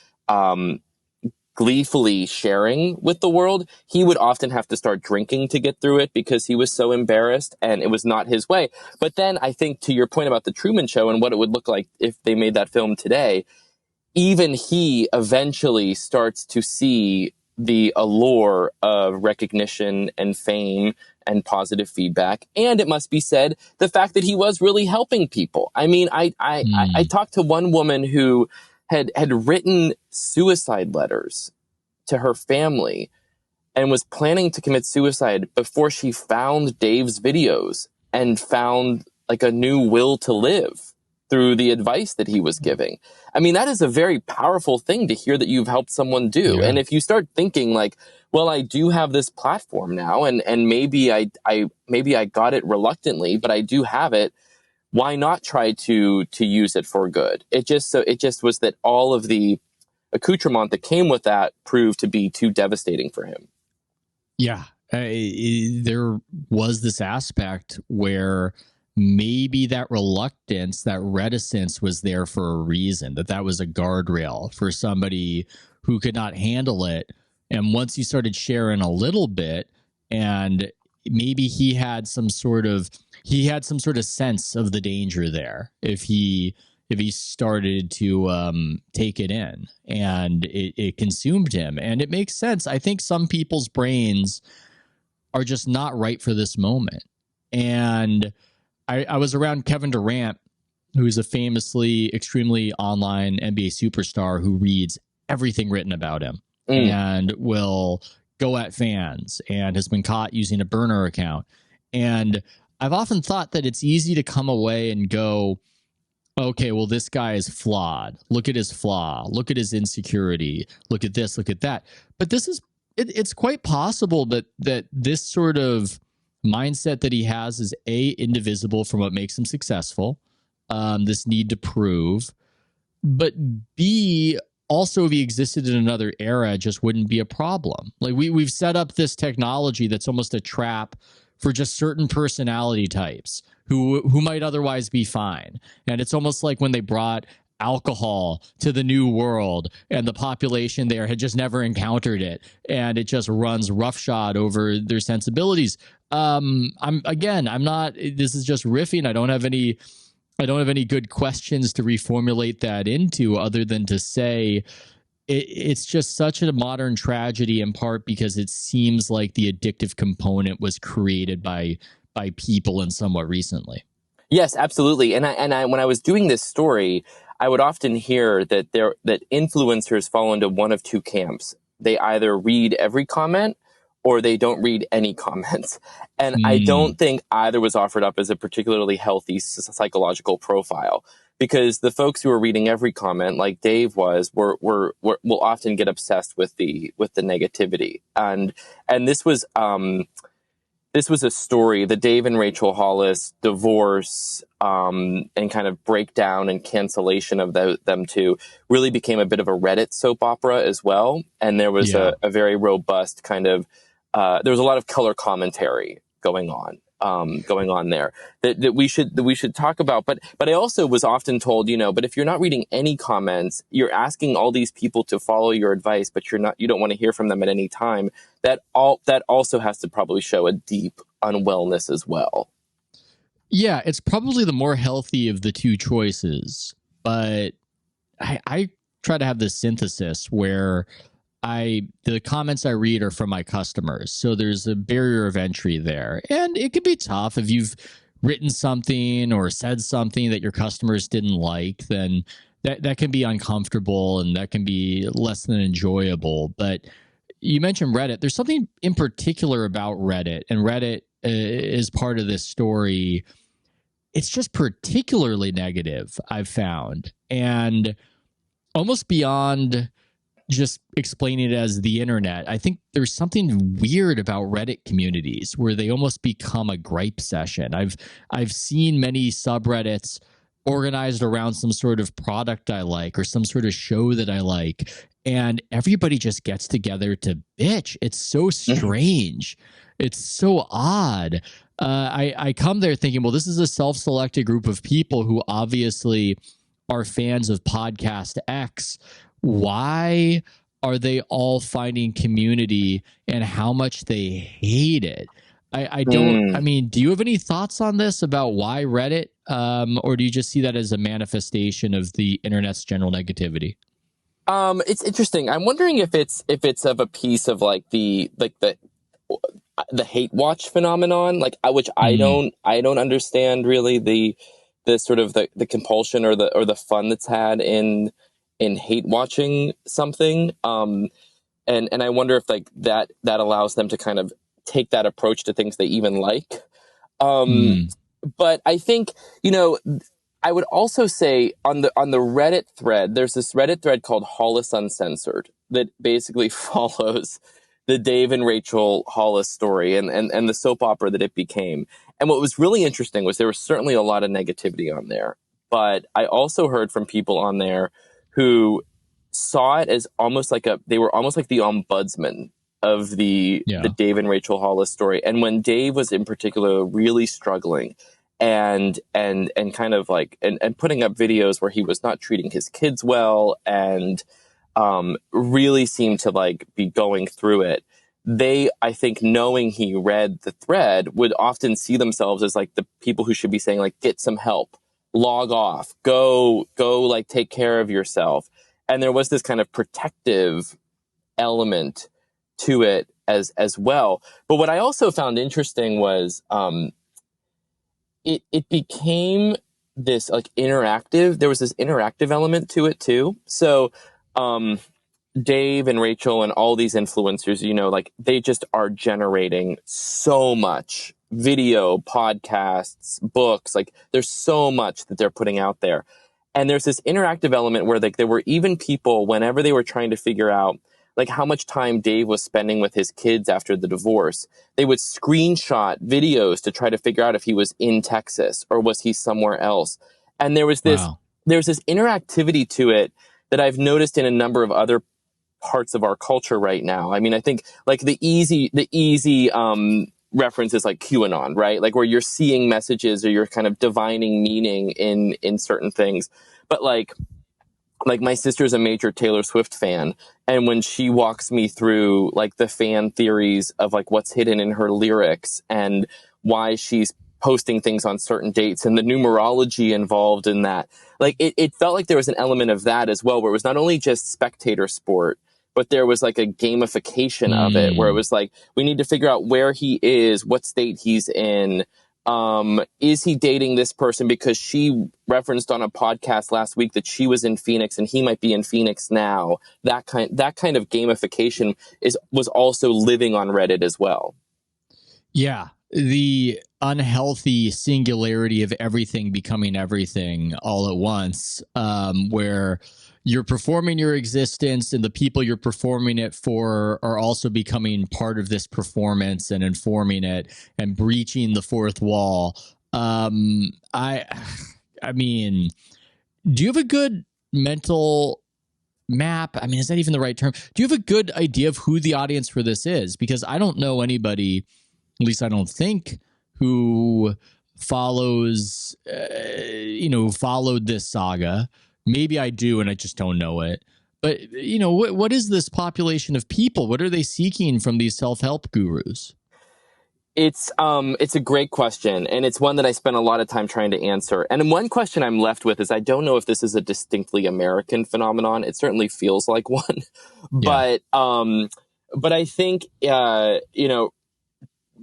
gleefully sharing with the world, he would often have to start drinking to get through it because he was so embarrassed, and it was not his way. But then I think, to your point about the Truman Show and what it would look like if they made that film today, even he eventually starts to see the allure of recognition and fame and positive feedback. And it must be said, the fact that he was really helping people. I mean, I talked to one woman who had written suicide letters to her family and was planning to commit suicide before she found Dave's videos and found like a new will to live through the advice that he was giving. I mean, that is a very powerful thing to hear that you've helped someone do. Yeah. And if you start thinking like, well, I do have this platform now, and maybe I got it reluctantly, but I do have it. Why not try to use it for good? It just was that all of the accoutrement that came with that proved to be too devastating for him. Yeah, there was this aspect where maybe that reluctance, that reticence was there for a reason, that was a guardrail for somebody who could not handle it. And once you started sharing a little bit, and maybe he had some sort of sense of the danger there if he started to take it in, and it consumed him. And it makes sense. I think some people's brains are just not right for this moment. And I was around Kevin Durant, who is a famously extremely online NBA superstar who reads everything written about him and will go at fans, and has been caught using a burner account. And I've often thought that it's easy to come away and go, okay, well, this guy is flawed. Look at his flaw. Look at his insecurity. Look at this. Look at that. But it's quite possible that this sort of mindset that he has is indivisible from what makes him successful. This need to prove, but B, also, if he existed in another era, just wouldn't be a problem. Like we've set up this technology that's almost a trap for just certain personality types who might otherwise be fine. And it's almost like when they brought alcohol to the new world and the population there had just never encountered it, and it just runs roughshod over their sensibilities. I'm not, this is just riffing. I don't have any good questions to reformulate that into, other than to say it's just such a modern tragedy, in part because it seems like the addictive component was created by people and somewhat recently. Yes, absolutely. And I when I was doing this story, I would often hear that influencers fall into one of two camps. They either read every comment or they don't read any comments. And I don't think either was offered up as a particularly healthy psychological profile, because the folks who are reading every comment, like Dave was, will often get obsessed with the negativity. And this was a story, the Dave and Rachel Hollis divorce, and kind of breakdown and cancellation of them two really became a bit of a Reddit soap opera as well. And there was a very robust kind of, there was a lot of color commentary going on there that we should talk about. But I also was often told, but if you're not reading any comments, you're asking all these people to follow your advice, but you don't want to hear from them at any time. That also has to probably show a deep unwellness as well. Yeah, it's probably the more healthy of the two choices, but I try to have this synthesis where the comments I read are from my customers. So there's a barrier of entry there. And it can be tough if you've written something or said something that your customers didn't like, then that can be uncomfortable and that can be less than enjoyable. But you mentioned Reddit. There's something in particular about Reddit, and Reddit is part of this story. It's just particularly negative, I've found. And almost beyond just explaining it as the internet, I think there's something weird about Reddit communities where they almost become a gripe session. I've seen many subreddits organized around some sort of product I like or some sort of show that I like, and everybody just gets together to bitch. It's so strange. It's so odd. I come there thinking, well, this is a self-selected group of people who obviously are fans of Podcast X. Why are they all finding community and how much they hate it? I don't, I mean, do you have any thoughts on this about why Reddit? Or do you just see that as a manifestation of the internet's general negativity? It's interesting. I'm wondering if it's of a piece of like the hate watch phenomenon, like which I don't understand really the sort of the compulsion or the fun that's had in hate watching something. And I wonder if like that allows them to kind of take that approach to things they even like. But I think, I would also say on the Reddit thread, there's this Reddit thread called Hollis Uncensored that basically follows the Dave and Rachel Hollis story and the soap opera that it became. And what was really interesting was there was certainly a lot of negativity on there. But I also heard from people on there who saw it as they were almost like the ombudsman of the Dave and Rachel Hollis story. And when Dave was in particular really struggling and kind of like and putting up videos where he was not treating his kids well and really seemed to like be going through it, they, I think, knowing he read the thread, would often see themselves as like the people who should be saying like, get some help, log off, go like take care of yourself. And there was this kind of protective element to it as well. But what I also found interesting was it became this like interactive. There was this interactive element to it too. So Dave and Rachel and all these influencers, like they just are generating so much video, podcasts, books. Like there's so much that they're putting out there. And there's this interactive element where like there were even people, whenever they were trying to figure out like how much time Dave was spending with his kids after the divorce, they would screenshot videos to try to figure out if he was in Texas or was he somewhere else. And there was this interactivity to it that I've noticed in a number of other parts of our culture right now. I mean, I think like the easy reference is like QAnon, right? Like where you're seeing messages or you're kind of divining meaning in certain things. But like my sister's a major Taylor Swift fan. And when she walks me through like the fan theories of like what's hidden in her lyrics and why she's posting things on certain dates and the numerology involved in that, like it felt like there was an element of that as well, where it was not only just spectator sport, but there was like a gamification of it where it was like, we need to figure out where he is, what state he's in. Is he dating this person because she referenced on a podcast last week that she was in Phoenix and he might be in Phoenix now? That kind of gamification was also living on Reddit as well. Yeah. The unhealthy singularity of everything becoming everything all at once, where you're performing your existence and the people you're performing it for are also becoming part of this performance and informing it and breaching the fourth wall. I mean, do you have a good mental map? I mean, is that even the right term? Do you have a good idea of who the audience for this is? Because I don't know anybody, at least I don't think, who follows, followed this saga. Maybe I do, and I just don't know it. But, what is this population of people? What are they seeking from these self-help gurus? It's a great question, and it's one that I spent a lot of time trying to answer. And one question I'm left with is I don't know if this is a distinctly American phenomenon. It certainly feels like one. Yeah. But I think,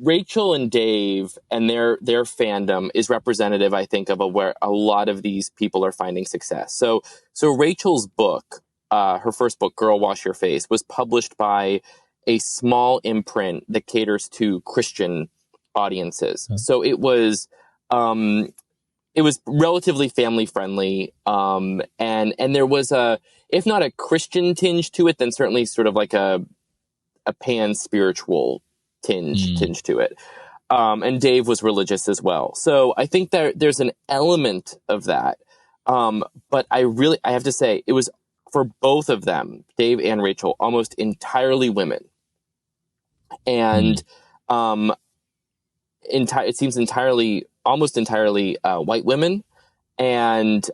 Rachel and Dave and their fandom is representative, I think, of where a lot of these people are finding success. So Rachel's book, her first book, Girl, Wash Your Face, was published by a small imprint that caters to Christian audiences. Mm-hmm. So it was relatively family friendly. And there was if not a Christian tinge to it, then certainly sort of like a pan spiritual tinge to it. And Dave was religious as well. So I think there's an element of that. But I have to say it was, for both of them, Dave and Rachel, almost entirely women. And it seems almost entirely white women, and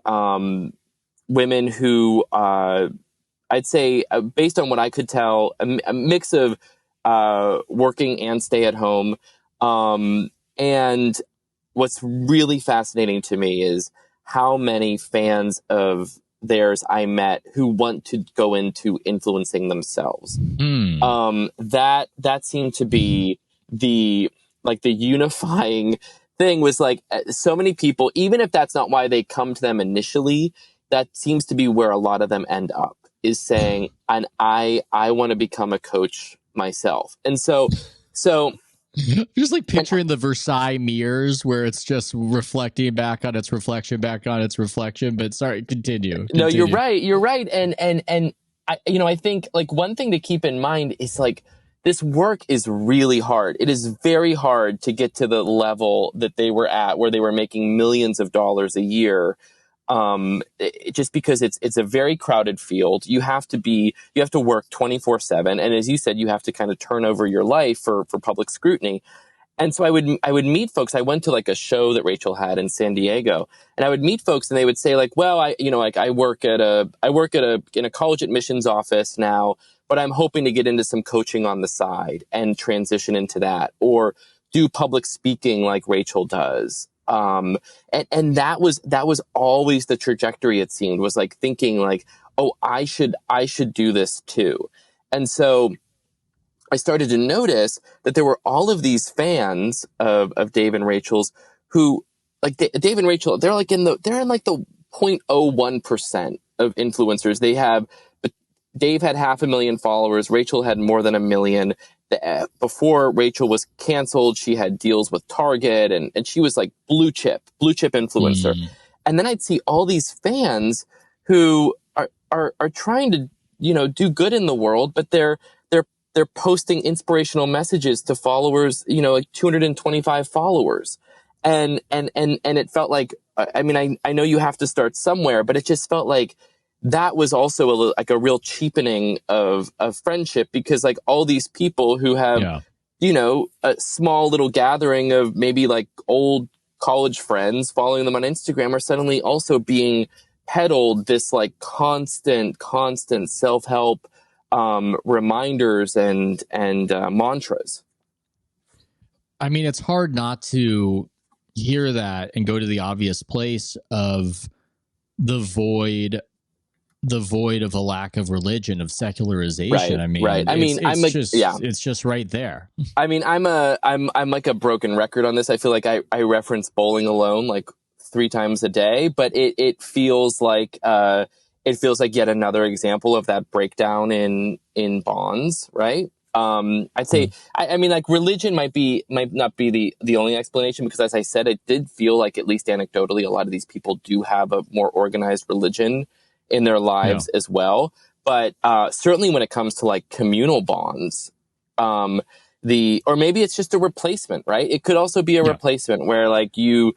women who I'd say, based on what I could tell, a mix of working and stay at home. And what's really fascinating to me is how many fans of theirs I met who want to go into influencing themselves. That seemed to be the unifying thing, was like so many people, even if that's not why they come to them initially, that seems to be where a lot of them end up, is saying, and I want to become a coach myself. And so just like picturing the Versailles mirrors where it's just reflecting back on its reflection, but sorry, continue. No, you're right. And I think like one thing to keep in mind is like, this work is really hard. It is very hard to get to the level that they were at, where they were making millions of dollars a year. Just because it's a very crowded field. You have to work 24/7. And as you said, you have to kind of turn over your life for public scrutiny. And so I would meet folks. I went to like a show that Rachel had in San Diego, and I would meet folks and they would say like, well, I work in a college admissions office now, but I'm hoping to get into some coaching on the side and transition into that, or do public speaking like Rachel does. And that was always the trajectory, it seemed, was like thinking like, oh, I should do this too. And so I started to notice that there were all of these fans of Dave and Rachel's who, like Dave and Rachel, they're in the 0.01% of influencers. Dave had 500,000 followers. Rachel had more than 1 million. Before Rachel was canceled, she had deals with Target, and she was like blue chip influencer. And then I'd see all these fans who are trying to, do good in the world, but they're posting inspirational messages to followers, like 225 followers. And it felt like, I mean, I know you have to start somewhere, but it just felt like that was also a real cheapening of friendship, because like all these people who have, a small little gathering of maybe like old college friends following them on Instagram are suddenly also being peddled this like constant self-help reminders and mantras. I mean, it's hard not to hear that and go to the obvious place of the void of a lack of religion, of secularization. It's just right there. I mean, I'm like a broken record on this. I feel like I reference Bowling Alone like 3 times a day, but it feels like yet another example of that breakdown in bonds, right? I'd say, I mean, like religion might not be the only explanation, because as I said, it did feel like, at least anecdotally, a lot of these people do have a more organized religion in their lives as well. But certainly when it comes to like communal bonds, or maybe it's just a replacement, right? It could also be a replacement where like you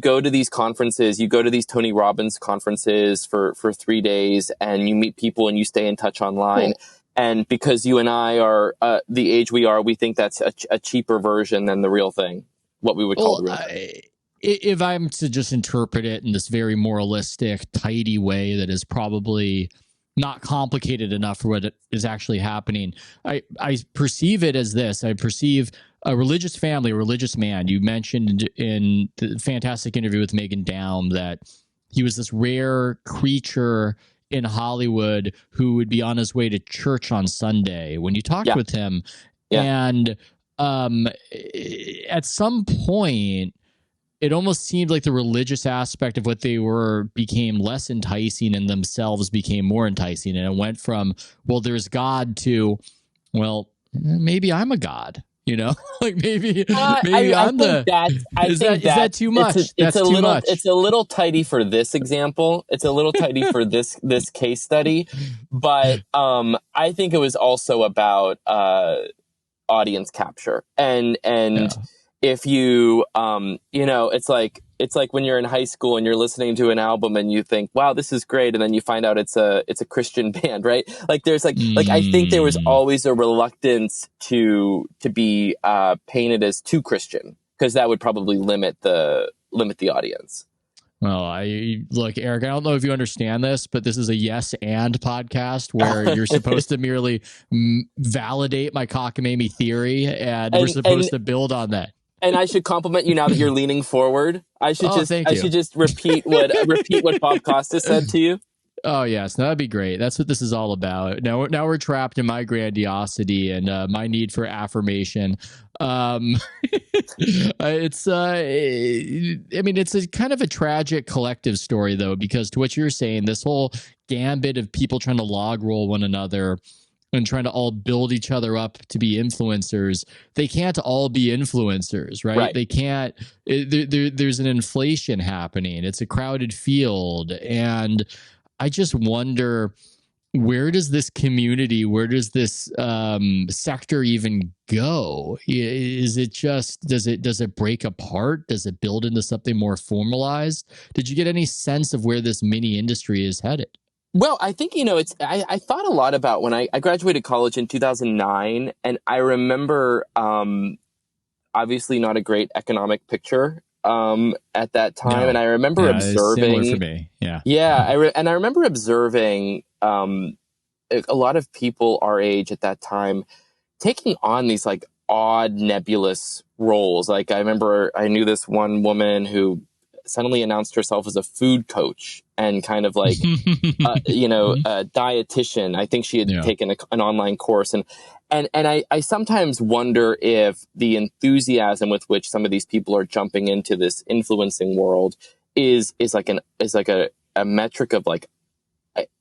go to these conferences, you go to these Tony Robbins conferences for 3 days, and you meet people and you stay in touch online. Cool. And because you and I are the age we are, we think that's a cheaper version than the real thing, what we would call the real thing. If I'm to just interpret it in this very moralistic, tidy way that is probably not complicated enough for what is actually happening, I perceive it as this. I perceive a religious family, a religious man. You mentioned in the fantastic interview with Megan Down that he was this rare creature in Hollywood who would be on his way to church on Sunday. When you talked with him, and at some point, it almost seemed like the religious aspect of what they were became less enticing, and themselves became more enticing. And it went from, well, there's God, to, well, maybe I'm a god, like maybe I'm the. Is that too much? That's too much. It's a little tidy for this example. It's a little tidy for this case study, but I think it was also about audience capture and. If you, it's like when you're in high school and you're listening to an album and you think, wow, this is great. And then you find out it's a Christian band, right? Like there's like I think there was always a reluctance to be painted as too Christian, because that would probably limit the audience. Well, Eric, I don't know if you understand this, but this is a yes and podcast where you're supposed to merely validate my cockamamie theory, and we're supposed to build on that. And I should compliment you now that you're leaning forward. I should just repeat what Bob Costa said to you. Oh yes, no, that'd be great. That's what this is all about. Now we're trapped in my grandiosity and my need for affirmation. It's I mean, it's a kind of a tragic collective story though, because to what you're saying, this whole gambit of people trying to log roll one another and trying to all build each other up to be influencers, they can't all be influencers, right? They can't. There's an inflation happening. It's a crowded field, and I just wonder, where does this community, where does this sector even go? Is it just, does it break apart? Does it build into something more formalized? Did you get any sense of where this mini industry is headed? Well, I think, I thought a lot about when I graduated college in 2009, and I remember, obviously not a great economic picture at that time. No. And I remember observing, similar for me. Yeah. Yeah. I remember observing a lot of people our age at that time taking on these like odd nebulous roles. Like I remember I knew this one woman who suddenly announced herself as a food coach and kind of like, a dietitian. I think she had taken an online course, and I sometimes wonder if the enthusiasm with which some of these people are jumping into this influencing world is like a metric of like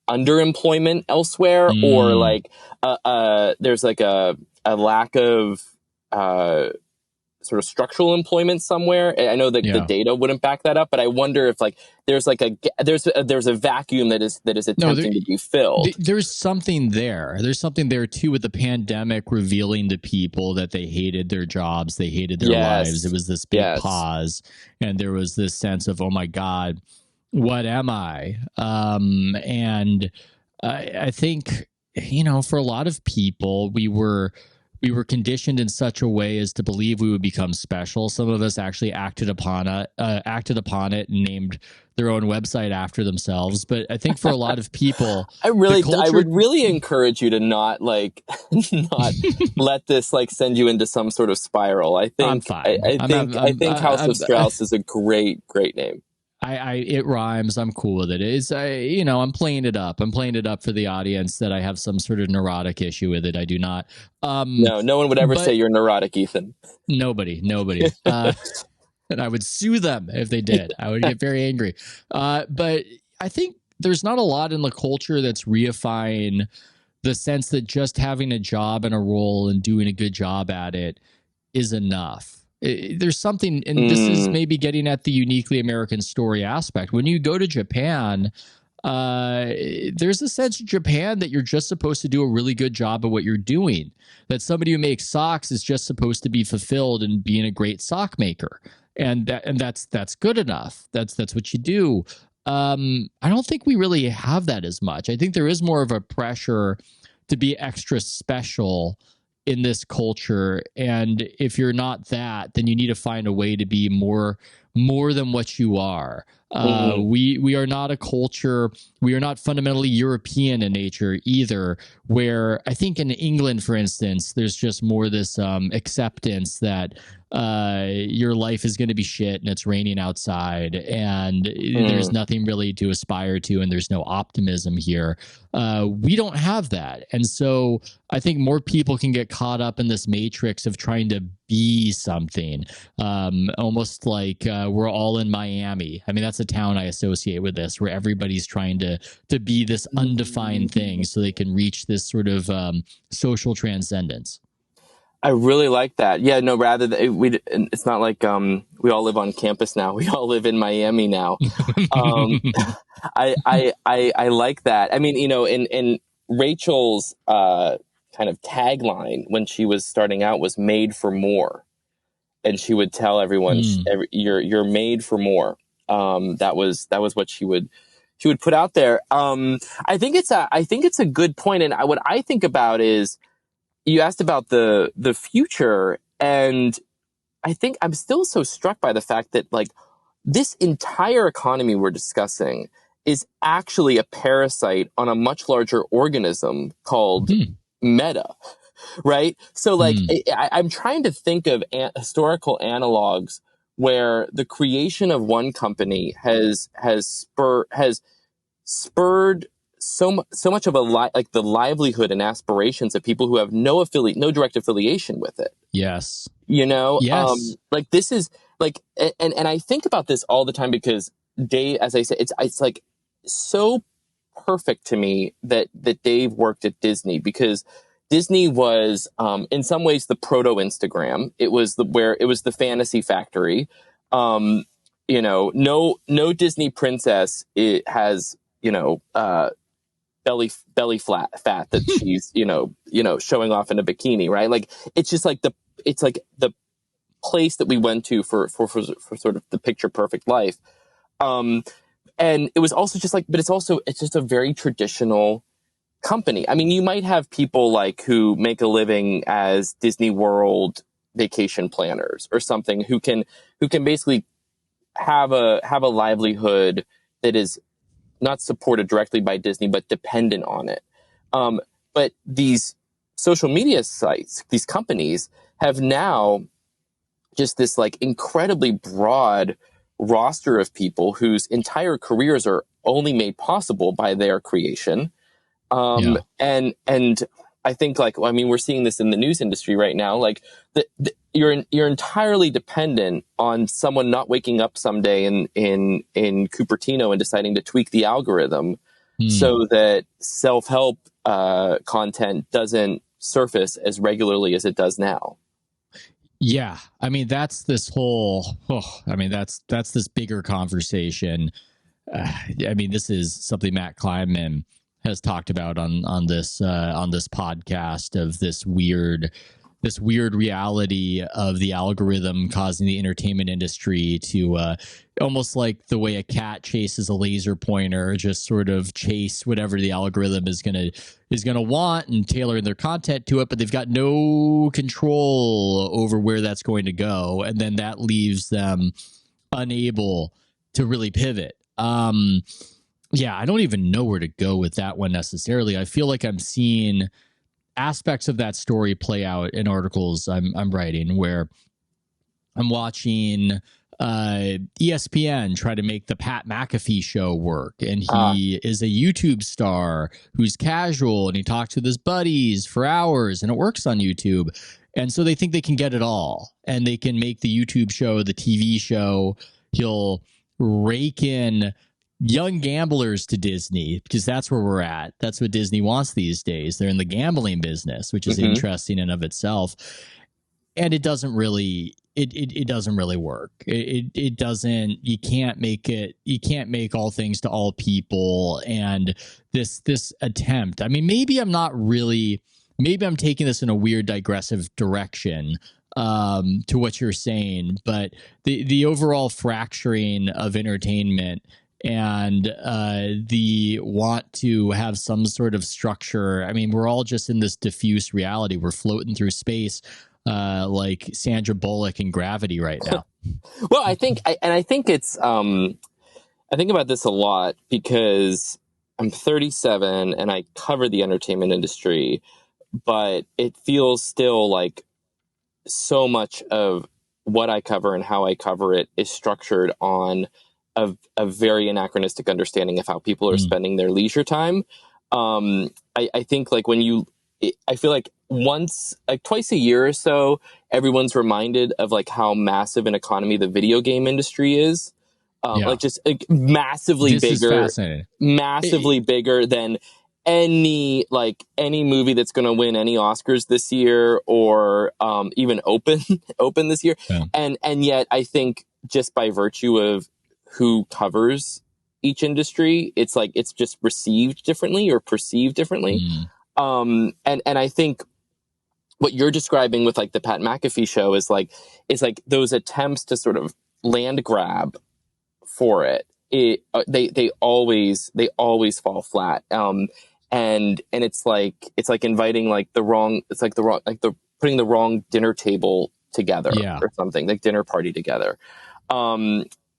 underemployment elsewhere, or like there's like a lack of sort of structural employment somewhere. I know that the data wouldn't back that up, but I wonder if like there's a vacuum that is attempting to be filled. There's something there. There's something there too, with the pandemic revealing to people that they hated their jobs, they hated their lives. It was this big pause, and there was this sense of, oh my God, what am I? And I think, for a lot of people, we were conditioned in such a way as to believe we would become special. Some of us actually acted upon it and named their own website after themselves. But I think for a lot of people, I would really encourage you to not not let this like send you into some sort of spiral. I think, I'm fine. I think House of Strauss is a great name. It rhymes. I'm cool with it. I'm playing it up. I'm playing it up for the audience that I have some sort of neurotic issue with it. I do not. No one would ever say you're neurotic, Ethan. Nobody. And I would sue them if they did. I would get very angry. But I think there's not a lot in the culture that's reifying the sense that just having a job and a role and doing a good job at it is enough. There's something, and this is maybe getting at the uniquely American story aspect. When you go to Japan, there's a sense in Japan that you're just supposed to do a really good job of what you're doing. That somebody who makes socks is just supposed to be fulfilled in being a great sock maker, and that's good enough. That's what you do. I don't think we really have that as much. I think there is more of a pressure to be extra special in this culture, and if you're not that, then you need to find a way to be more than what you are. We are not a culture. We are not fundamentally European in nature either, where I think in England, for instance, there's just more this acceptance that your life is going to be shit and it's raining outside and there's nothing really to aspire to and there's no optimism here. We don't have that. And so I think more people can get caught up in this matrix of trying to be something, almost like we're all in Miami. I mean, that's a town I associate with this, where everybody's trying to be this undefined thing so they can reach this sort of social transcendence. I really like that. Yeah, no, rather than it's not like we all live on campus now. We all live in Miami now. I like that. I mean, in Rachel's kind of tagline when she was starting out was "made for more," and she would tell everyone, "You're made for more." That was what she would put out there. I think it's a good point, and what I think about is, you asked about the future, and I think I'm still so struck by the fact that like this entire economy we're discussing is actually a parasite on a much larger organism called Meta, right? So like I'm trying to think of historical analogs where the creation of one company has spurred so much of like the livelihood and aspirations of people who have no direct affiliation with it. Yes. You know, Yes. like this is like, and I think about this all the time because Dave, as I say, it's like so perfect to me that Dave worked at Disney, because Disney was, in some ways, the proto Instagram. It was the fantasy factory. You know, no Disney princess has, you know, belly fat that she's, you know, showing off in a bikini, right? Like, it's just like it's like the place that we went to for sort of the picture perfect life. And it was also just like, but it's just a very traditional company. I mean, you might have people like who make a living as Disney World vacation planners or something, who can basically have a livelihood that is not supported directly by Disney, but dependent on it. But these social media sites, these companies, have now just this like incredibly broad roster of people whose entire careers are only made possible by their creation. And I think, like, I mean, we're seeing this in the news industry right now. Like, you're entirely dependent on someone not waking up someday in Cupertino and deciding to tweak the algorithm so that self-help content doesn't surface as regularly as it does now. Yeah, I mean, that's this whole. I mean, that's this bigger conversation. I mean, this is something Matt Kleinman has talked about on this podcast, of this weird reality of the algorithm causing the entertainment industry to almost like the way a cat chases a laser pointer, just sort of chase whatever the algorithm is gonna want and tailor their content to it, but they've got no control over where that's going to go, and then that leaves them unable to really pivot. Yeah, I don't even know where to go with that one necessarily. I feel like I'm seeing aspects of that story play out in articles I'm writing, where I'm watching ESPN try to make the Pat McAfee show work, and he is a YouTube star who's casual, and he talks with his buddies for hours, and it works on YouTube. And so they think they can get it all, and they can make the YouTube show the TV show. He'll rake in young gamblers to Disney, because that's where we're at. That's what Disney wants these days. They're in the gambling business, which is interesting in of itself. And it doesn't really, it doesn't really work. It doesn't, you can't make all things to all people. And this attempt, I mean, maybe I'm taking this in a weird digressive direction to what you're saying, but the overall fracturing of entertainment and the want to have some sort of structure. I mean, we're all just in this diffuse reality. We're floating through space like Sandra Bullock in Gravity right now. Well, I think it's I think about this a lot because I'm 37 and I cover the entertainment industry, but it feels still like so much of what I cover and how I cover it is structured on a very anachronistic understanding of how people are spending their leisure time. I think like I feel like twice a year or so, everyone's reminded of like how massive an economy the video game industry is. Like just like massively bigger than any movie that's going to win any Oscars this year, or even open this year. Yeah. And yet I think just by virtue of who covers each industry, it's like it's just received differently or perceived differently. And I think what you're describing with like the Pat McAfee show is like those attempts to sort of land grab for it. They always fall flat. And it's like inviting like putting the wrong dinner table together or something, like dinner party together.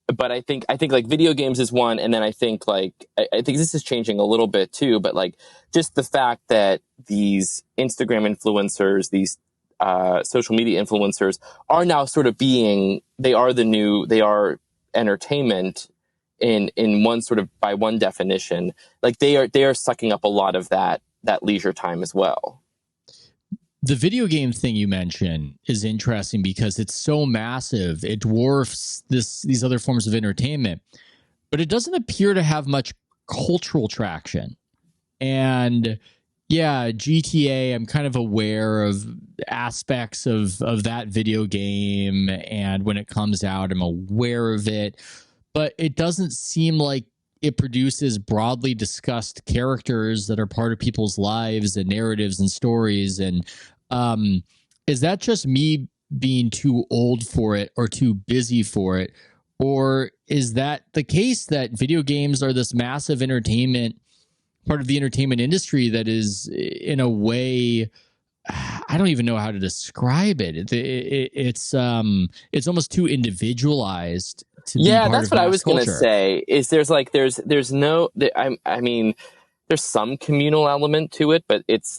But I think like video games is one, and then I think this is changing a little bit too. But like just the fact that these Instagram influencers, these social media influencers, are now sort of they are entertainment in one sort of, by one definition, like they are sucking up a lot of that leisure time as well. The video game thing you mentioned is interesting because it's so massive. It dwarfs these other forms of entertainment, but it doesn't appear to have much cultural traction. And yeah, GTA, I'm kind of aware of aspects of that video game. And when it comes out, I'm aware of it. But it doesn't seem like it produces broadly discussed characters that are part of people's lives and narratives and stories. And is that just me being too old for it or too busy for it? Or is that the case that video games are this massive entertainment, part of the entertainment industry that is, in a way, I don't even know how to describe it. It's almost too individualized to be part That's of what I mass was going to culture. say. Is there's no, I mean, there's some communal element to it, but it's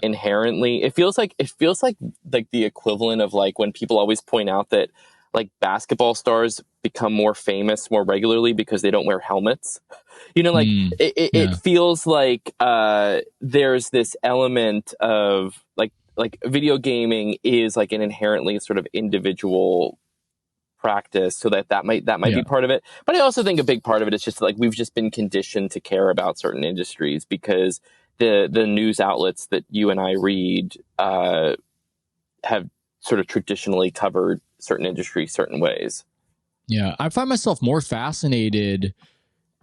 inherently, it feels like the equivalent of like when people always point out that like basketball stars become more famous more regularly because they don't wear helmets. It feels like there's this element of like video gaming is like an inherently sort of individual practice, so that might be part of it. But I also think a big part of it is just like we've just been conditioned to care about certain industries because the news outlets that you and I read have sort of traditionally covered certain industries certain ways. Yeah, I find myself more fascinated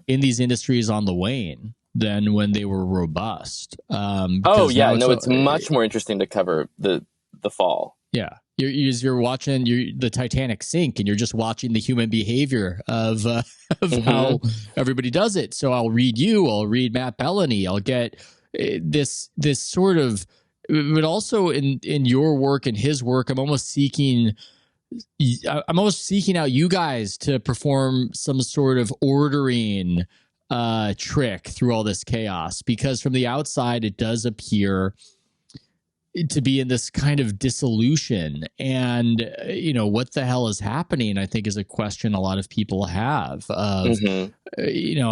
in these industries on the wane than when they were robust. It's much more interesting to cover the fall. Yeah, you're watching the Titanic sink, and you're just watching the human behavior of how everybody does it. So I'll read Matt Bellany, I'll get this sort of, but also in your work and his work, I'm almost seeking out you guys to perform some sort of ordering trick through all this chaos, because from the outside it does appear to be in this kind of dissolution. And what the hell is happening, I think, is a question a lot of people have of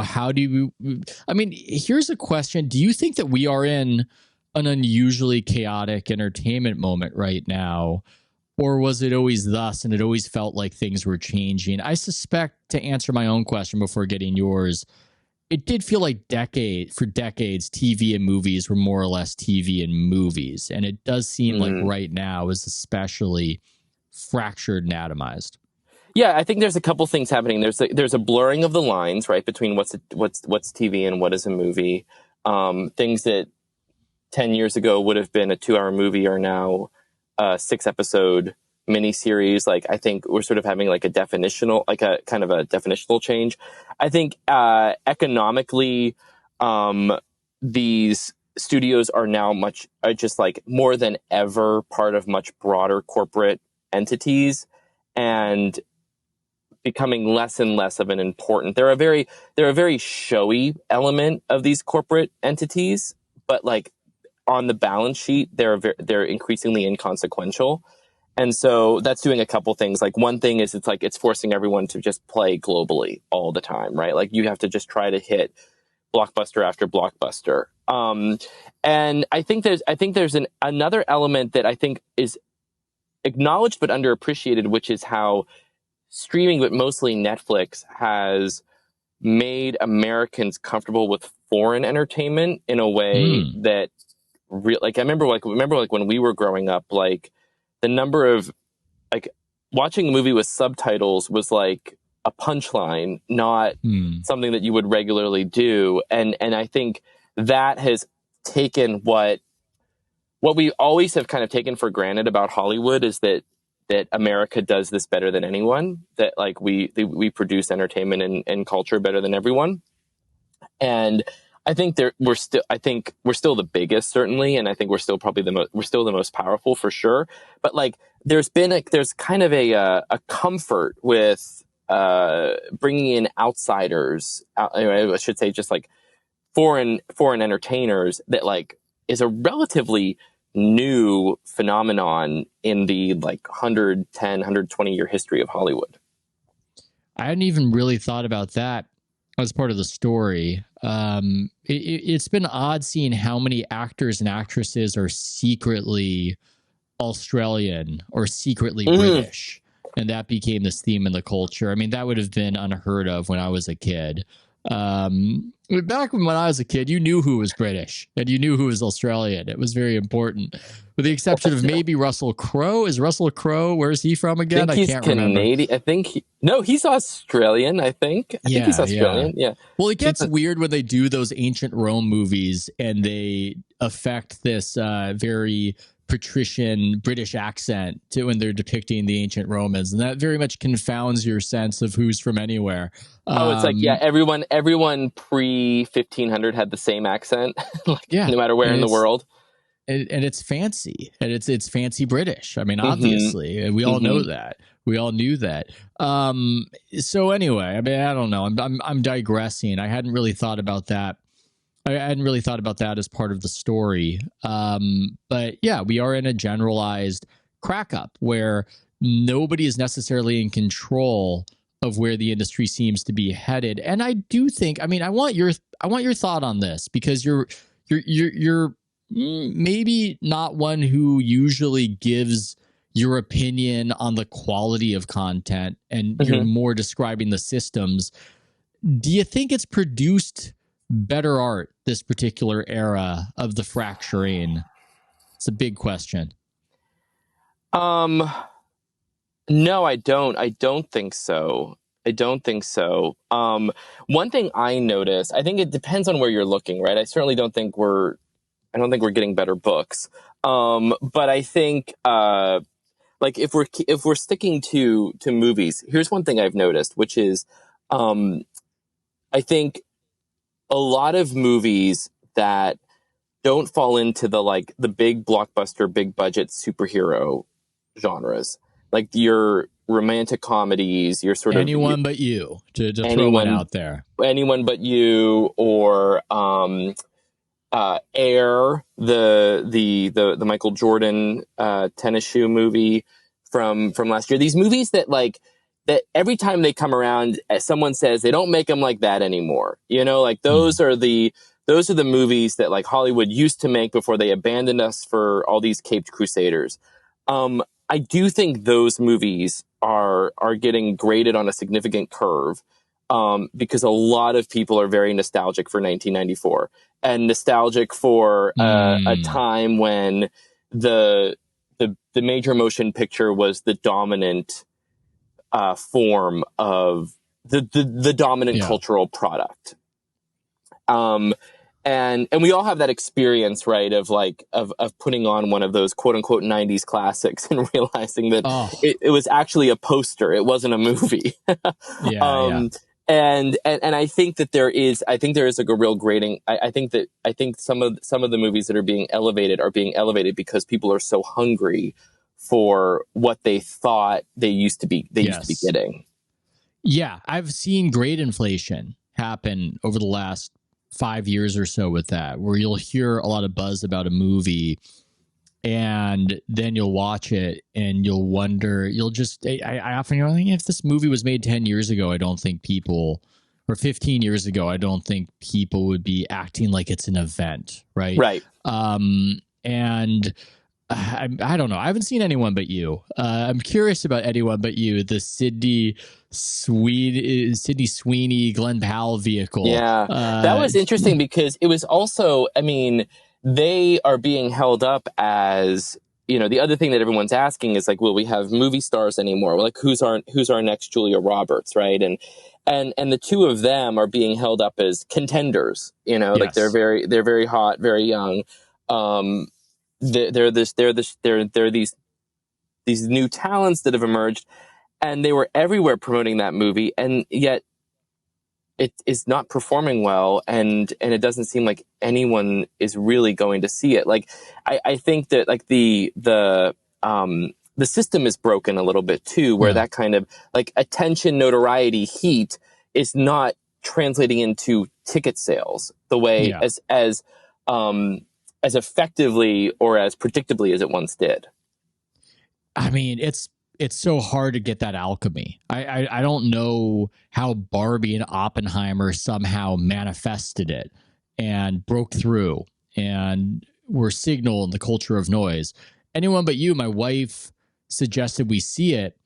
how do you, I mean, here's a question. Do you think that we are in an unusually chaotic entertainment moment right now? Or was it always thus, and it always felt like things were changing? I suspect, to answer my own question before getting yours, it did feel like for decades, TV and movies were more or less TV and movies. And it does seem like right now is especially fractured and atomized. Yeah, I think there's a couple things happening. There's a blurring of the lines, right, between what's TV and what is a movie. Things that 10 years ago would have been a 2-hour movie are now 6-episode miniseries. Like, I think we're sort of having like a kind of a definitional change. I think economically, these studios are now just like more than ever part of much broader corporate entities, and becoming less and less of an important. They're a very showy element of these corporate entities, but like on the balance sheet, they're increasingly inconsequential. And so that's doing a couple things. Like, one thing is it's forcing everyone to just play globally all the time, right? Like, you have to just try to hit blockbuster after blockbuster. And I think there's another element that I think is acknowledged but underappreciated, which is how streaming, but mostly Netflix, has made Americans comfortable with foreign entertainment in a way that I remember when we were growing up, like the number of like watching a movie with subtitles was like a punchline, not something that you would regularly do. And I think that has taken what we always have kind of taken for granted about Hollywood, is that America does this better than anyone, that like we produce entertainment and culture better than everyone. And I think we're still the biggest, certainly, and I think we're still probably the most powerful for sure. But like there's kind of a comfort with bringing in outsiders. I should say just like foreign entertainers, that like is a relatively new phenomenon in the like 110, 120 year history of Hollywood. I hadn't even really thought about that as part of the story. It's been odd seeing how many actors and actresses are secretly Australian or secretly British. And that became this theme in the culture. I mean, that would have been unheard of when I was a kid. Back when I was a kid, you knew who was British and you knew who was Australian. It was very important, with the exception of maybe Russell Crowe. Is Russell Crowe? Where's he from again? I can't remember. I think he's Australian. I think he's Australian. Yeah. Well, it gets weird when they do those ancient Rome movies and they affect this very patrician British accent to when they're depicting the ancient Romans, and that very much confounds your sense of who's from anywhere. It's like, yeah, everyone pre 1500 had the same accent, no matter where in the world. And it's fancy, and it's fancy British. I mean, obviously, we all know that. We all knew that. So anyway, I mean, I don't know. I'm digressing. I hadn't really thought about that. I hadn't really thought about that as part of the story. But yeah, we are in a generalized crack up where nobody is necessarily in control of where the industry seems to be headed. And I do think, I mean, I want your thought on this, because you're maybe not one who usually gives your opinion on the quality of content, and you're more describing the systems. Do you think it's produced better art this particular era of the fracturing? It's a big question. No, I don't. I don't think so. One thing I notice, I think it depends on where you're looking, right? I certainly don't think we're getting better books. But I think, like if we're sticking to movies, here's one thing I've noticed, which is, I think a lot of movies that don't fall into the big blockbuster, big budget superhero genres, like your romantic comedies, your sort Anyone But You, to throw one out there. Anyone But You, or Air, the Michael Jordan tennis shoe movie from last year. These movies that every time they come around, someone says they don't make them like that anymore. You know, like those are the movies that like Hollywood used to make before they abandoned us for all these caped crusaders. I do think those movies are getting graded on a significant curve, because a lot of people are very nostalgic for 1994 and nostalgic for a time when the major motion picture was the dominant form of the dominant cultural product. And we all have that experience, right, of putting on one of those quote unquote 90s classics and realizing that it was actually a poster. It wasn't a movie. And I think that there is like a real grading. I think some of the movies that are being elevated because people are so hungry for what they thought they used to be getting. Yeah, I've seen grade inflation happen over the last 5 years or so with that, where you'll hear a lot of buzz about a movie and then you'll watch it and you'll wonder, I often think, if this movie was made 10 years ago, I don't think people, or 15 years ago, I don't think people would be acting like it's an event. Right. Right. And I don't know. I haven't seen Anyone But You. I'm curious about Anyone But You, the Sydney Sweeney, Glenn Powell vehicle. Yeah, that was interesting because it was also, I mean, they are being held up as, you know, the other thing that everyone's asking is like, will we have movie stars anymore? Like, who's our next Julia Roberts, right? And the two of them are being held up as contenders. You know, like they're very hot, very young. They're these new talents that have emerged, and they were everywhere promoting that movie, and yet it is not performing well, and it doesn't seem like anyone is really going to see it. Like I think that like the system is broken a little bit too, where that kind of like attention, notoriety, heat is not translating into ticket sales the way as effectively or as predictably as it once did. I mean, it's it's so hard to get that alchemy. I don't know how Barbie and Oppenheimer somehow manifested it and broke through and were signal in the culture of noise. Anyone but you, my wife, suggested we see it,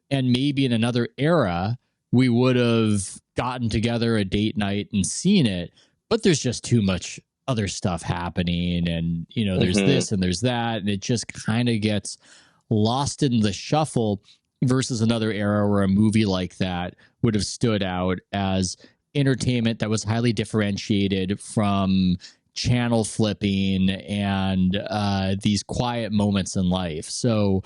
and maybe in another era we would have gotten together a date night and seen it. But there's just too much other stuff happening, and there's this and there's that, and it just kind of gets lost in the shuffle versus another era where a movie like that would have stood out as entertainment that was highly differentiated from channel flipping and these quiet moments in life. So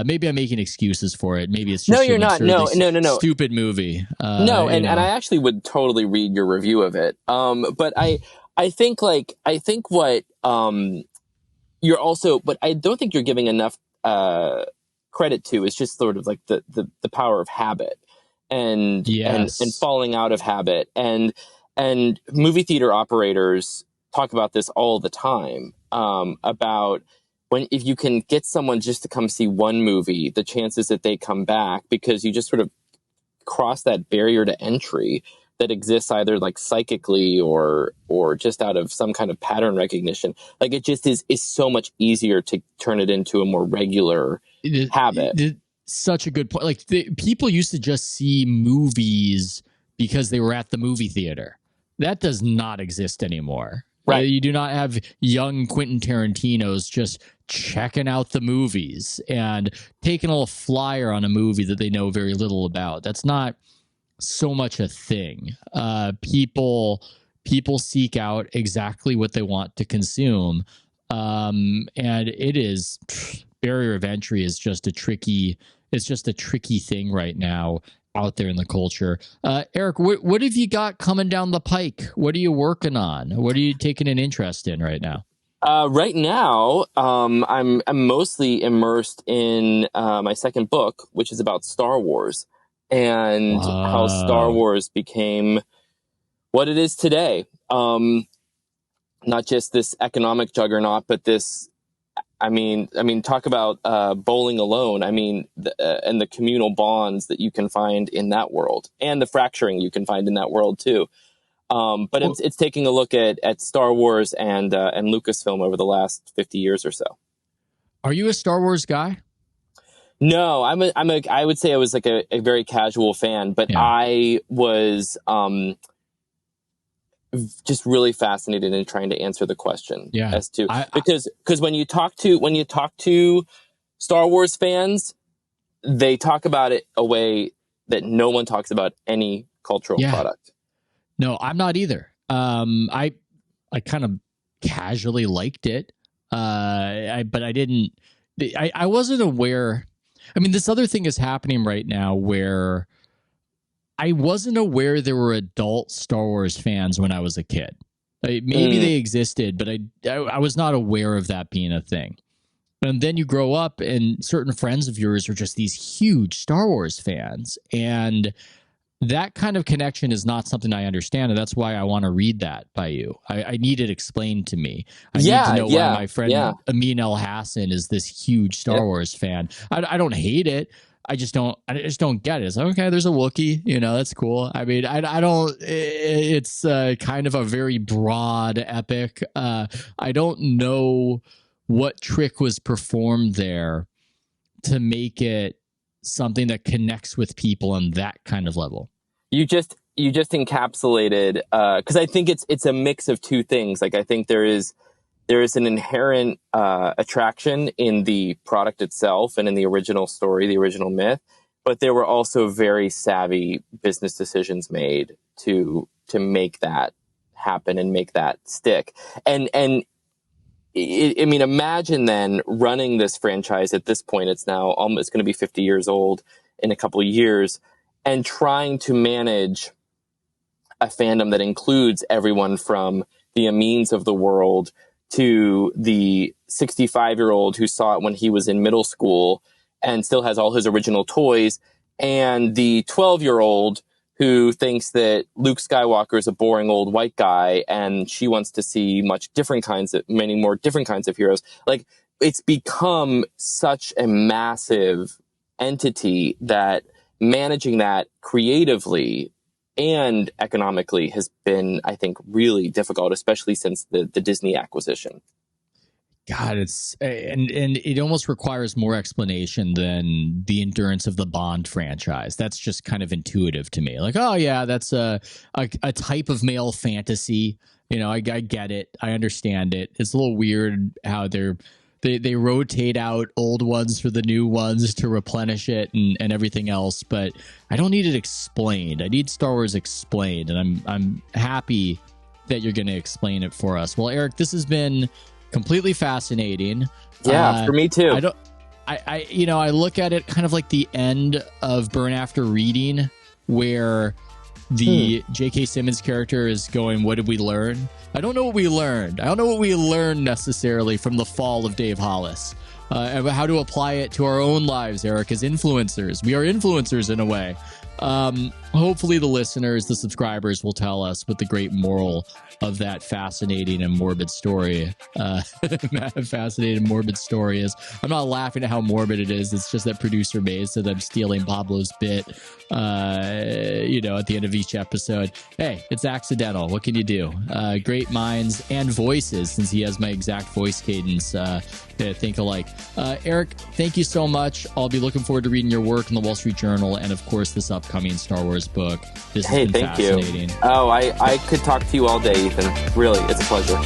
maybe I'm making excuses for it. Maybe it's just no, you're not. No. Stupid movie. No, and I actually would totally read your review of it. But I think what you're also, but I don't think you're giving enough credit to is just sort of like the power of habit and falling out of habit, and movie theater operators talk about this all the time, about if you can get someone just to come see one movie, the chances that they come back, because you just sort of cross that barrier to entry that exists either like psychically or just out of some kind of pattern recognition. Like it just is so much easier to turn it into a more regular habit. Such a good point. Like people used to just see movies because they were at the movie theater. That does not exist anymore. Right. You do not have young Quentin Tarantinos just checking out the movies and taking a little flyer on a movie that they know very little about. That's not so much a thing. People seek out exactly what they want to consume. And it is, barrier of entry is just a tricky thing right now out there in the culture. Erich, what have you got coming down the pike? What are you working on? What are you taking an interest in right now? Right now, I'm mostly immersed in my second book, which is about Star Wars and how Star Wars became what it is today. Not just this economic juggernaut, but this. I mean, talk about bowling alone. I mean, and the communal bonds that you can find in that world, and the fracturing you can find in that world too. But it's taking a look at Star Wars and Lucasfilm over the last 50 years or so. Are you a Star Wars guy? No, I would say I was like a very casual fan, but yeah. I was just really fascinated in trying to answer the question as to because when you talk to Star Wars fans, they talk about it a way that no one talks about any cultural product. No, I'm not either. I kind of casually liked it, but I didn't. I wasn't aware. I mean, this other thing is happening right now where I wasn't aware there were adult Star Wars fans when I was a kid. Maybe they existed, but I was not aware of that being a thing. And then you grow up and certain friends of yours are just these huge Star Wars fans. And that kind of connection is not something I understand. And that's why I want to read that by you. I need it explained to me. I need to know why my friend Amin El Hassan is this huge Star Wars fan. I don't hate it. I just don't get it. It's like, okay, there's a Wookiee, that's cool. I mean, I don't, it's kind of a very broad epic. I don't know what trick was performed there to make it something that connects with people on that kind of level. You just encapsulated, because I think it's a mix of two things. Like, I think there is an inherent attraction in the product itself and in the original story, the original myth, but there were also very savvy business decisions made to make that happen and make that stick. And I mean, imagine then running this franchise at this point. It's now almost going to be 50 years old in a couple of years, and trying to manage a fandom that includes everyone from the Amins of the world to the 65-year-old who saw it when he was in middle school and still has all his original toys, and the 12-year-old who thinks that Luke Skywalker is a boring old white guy and she wants to see many more different kinds of heroes. Like, it's become such a massive entity that managing that creatively and economically has been, I think, really difficult, especially since the Disney acquisition. God, and it almost requires more explanation than the endurance of the Bond franchise. That's just kind of intuitive to me. Like, oh yeah, that's a type of male fantasy. You know, I get it. I understand it. It's a little weird how they rotate out old ones for the new ones to replenish it and everything else. But I don't need it explained. I need Star Wars explained, and I'm happy that you're going to explain it for us. Well, Eric, this has been completely fascinating. Yeah, for me too. I look at it kind of like the end of Burn After Reading, where the J.K. Simmons character is going, what did we learn? I don't know what we learned. I don't know what we learned necessarily from the fall of Dave Hollis. And how to apply it to our own lives, Eric, as influencers. We are influencers in a way. Hopefully the listeners, the subscribers will tell us what the great moral of that fascinating and morbid story is. I'm not laughing at how morbid it is. It's just that producer Maze said I'm stealing Pablo's bit, at the end of each episode. Hey, it's accidental. What can you do? Great minds and voices, since he has my exact voice cadence, think alike. Eric, thank you so much. I'll be looking forward to reading your work in the Wall Street Journal and, of course, this upcoming Star Wars book. This has been fascinating. You. Oh, I could talk to you all day, Ethan. Really, it's a pleasure.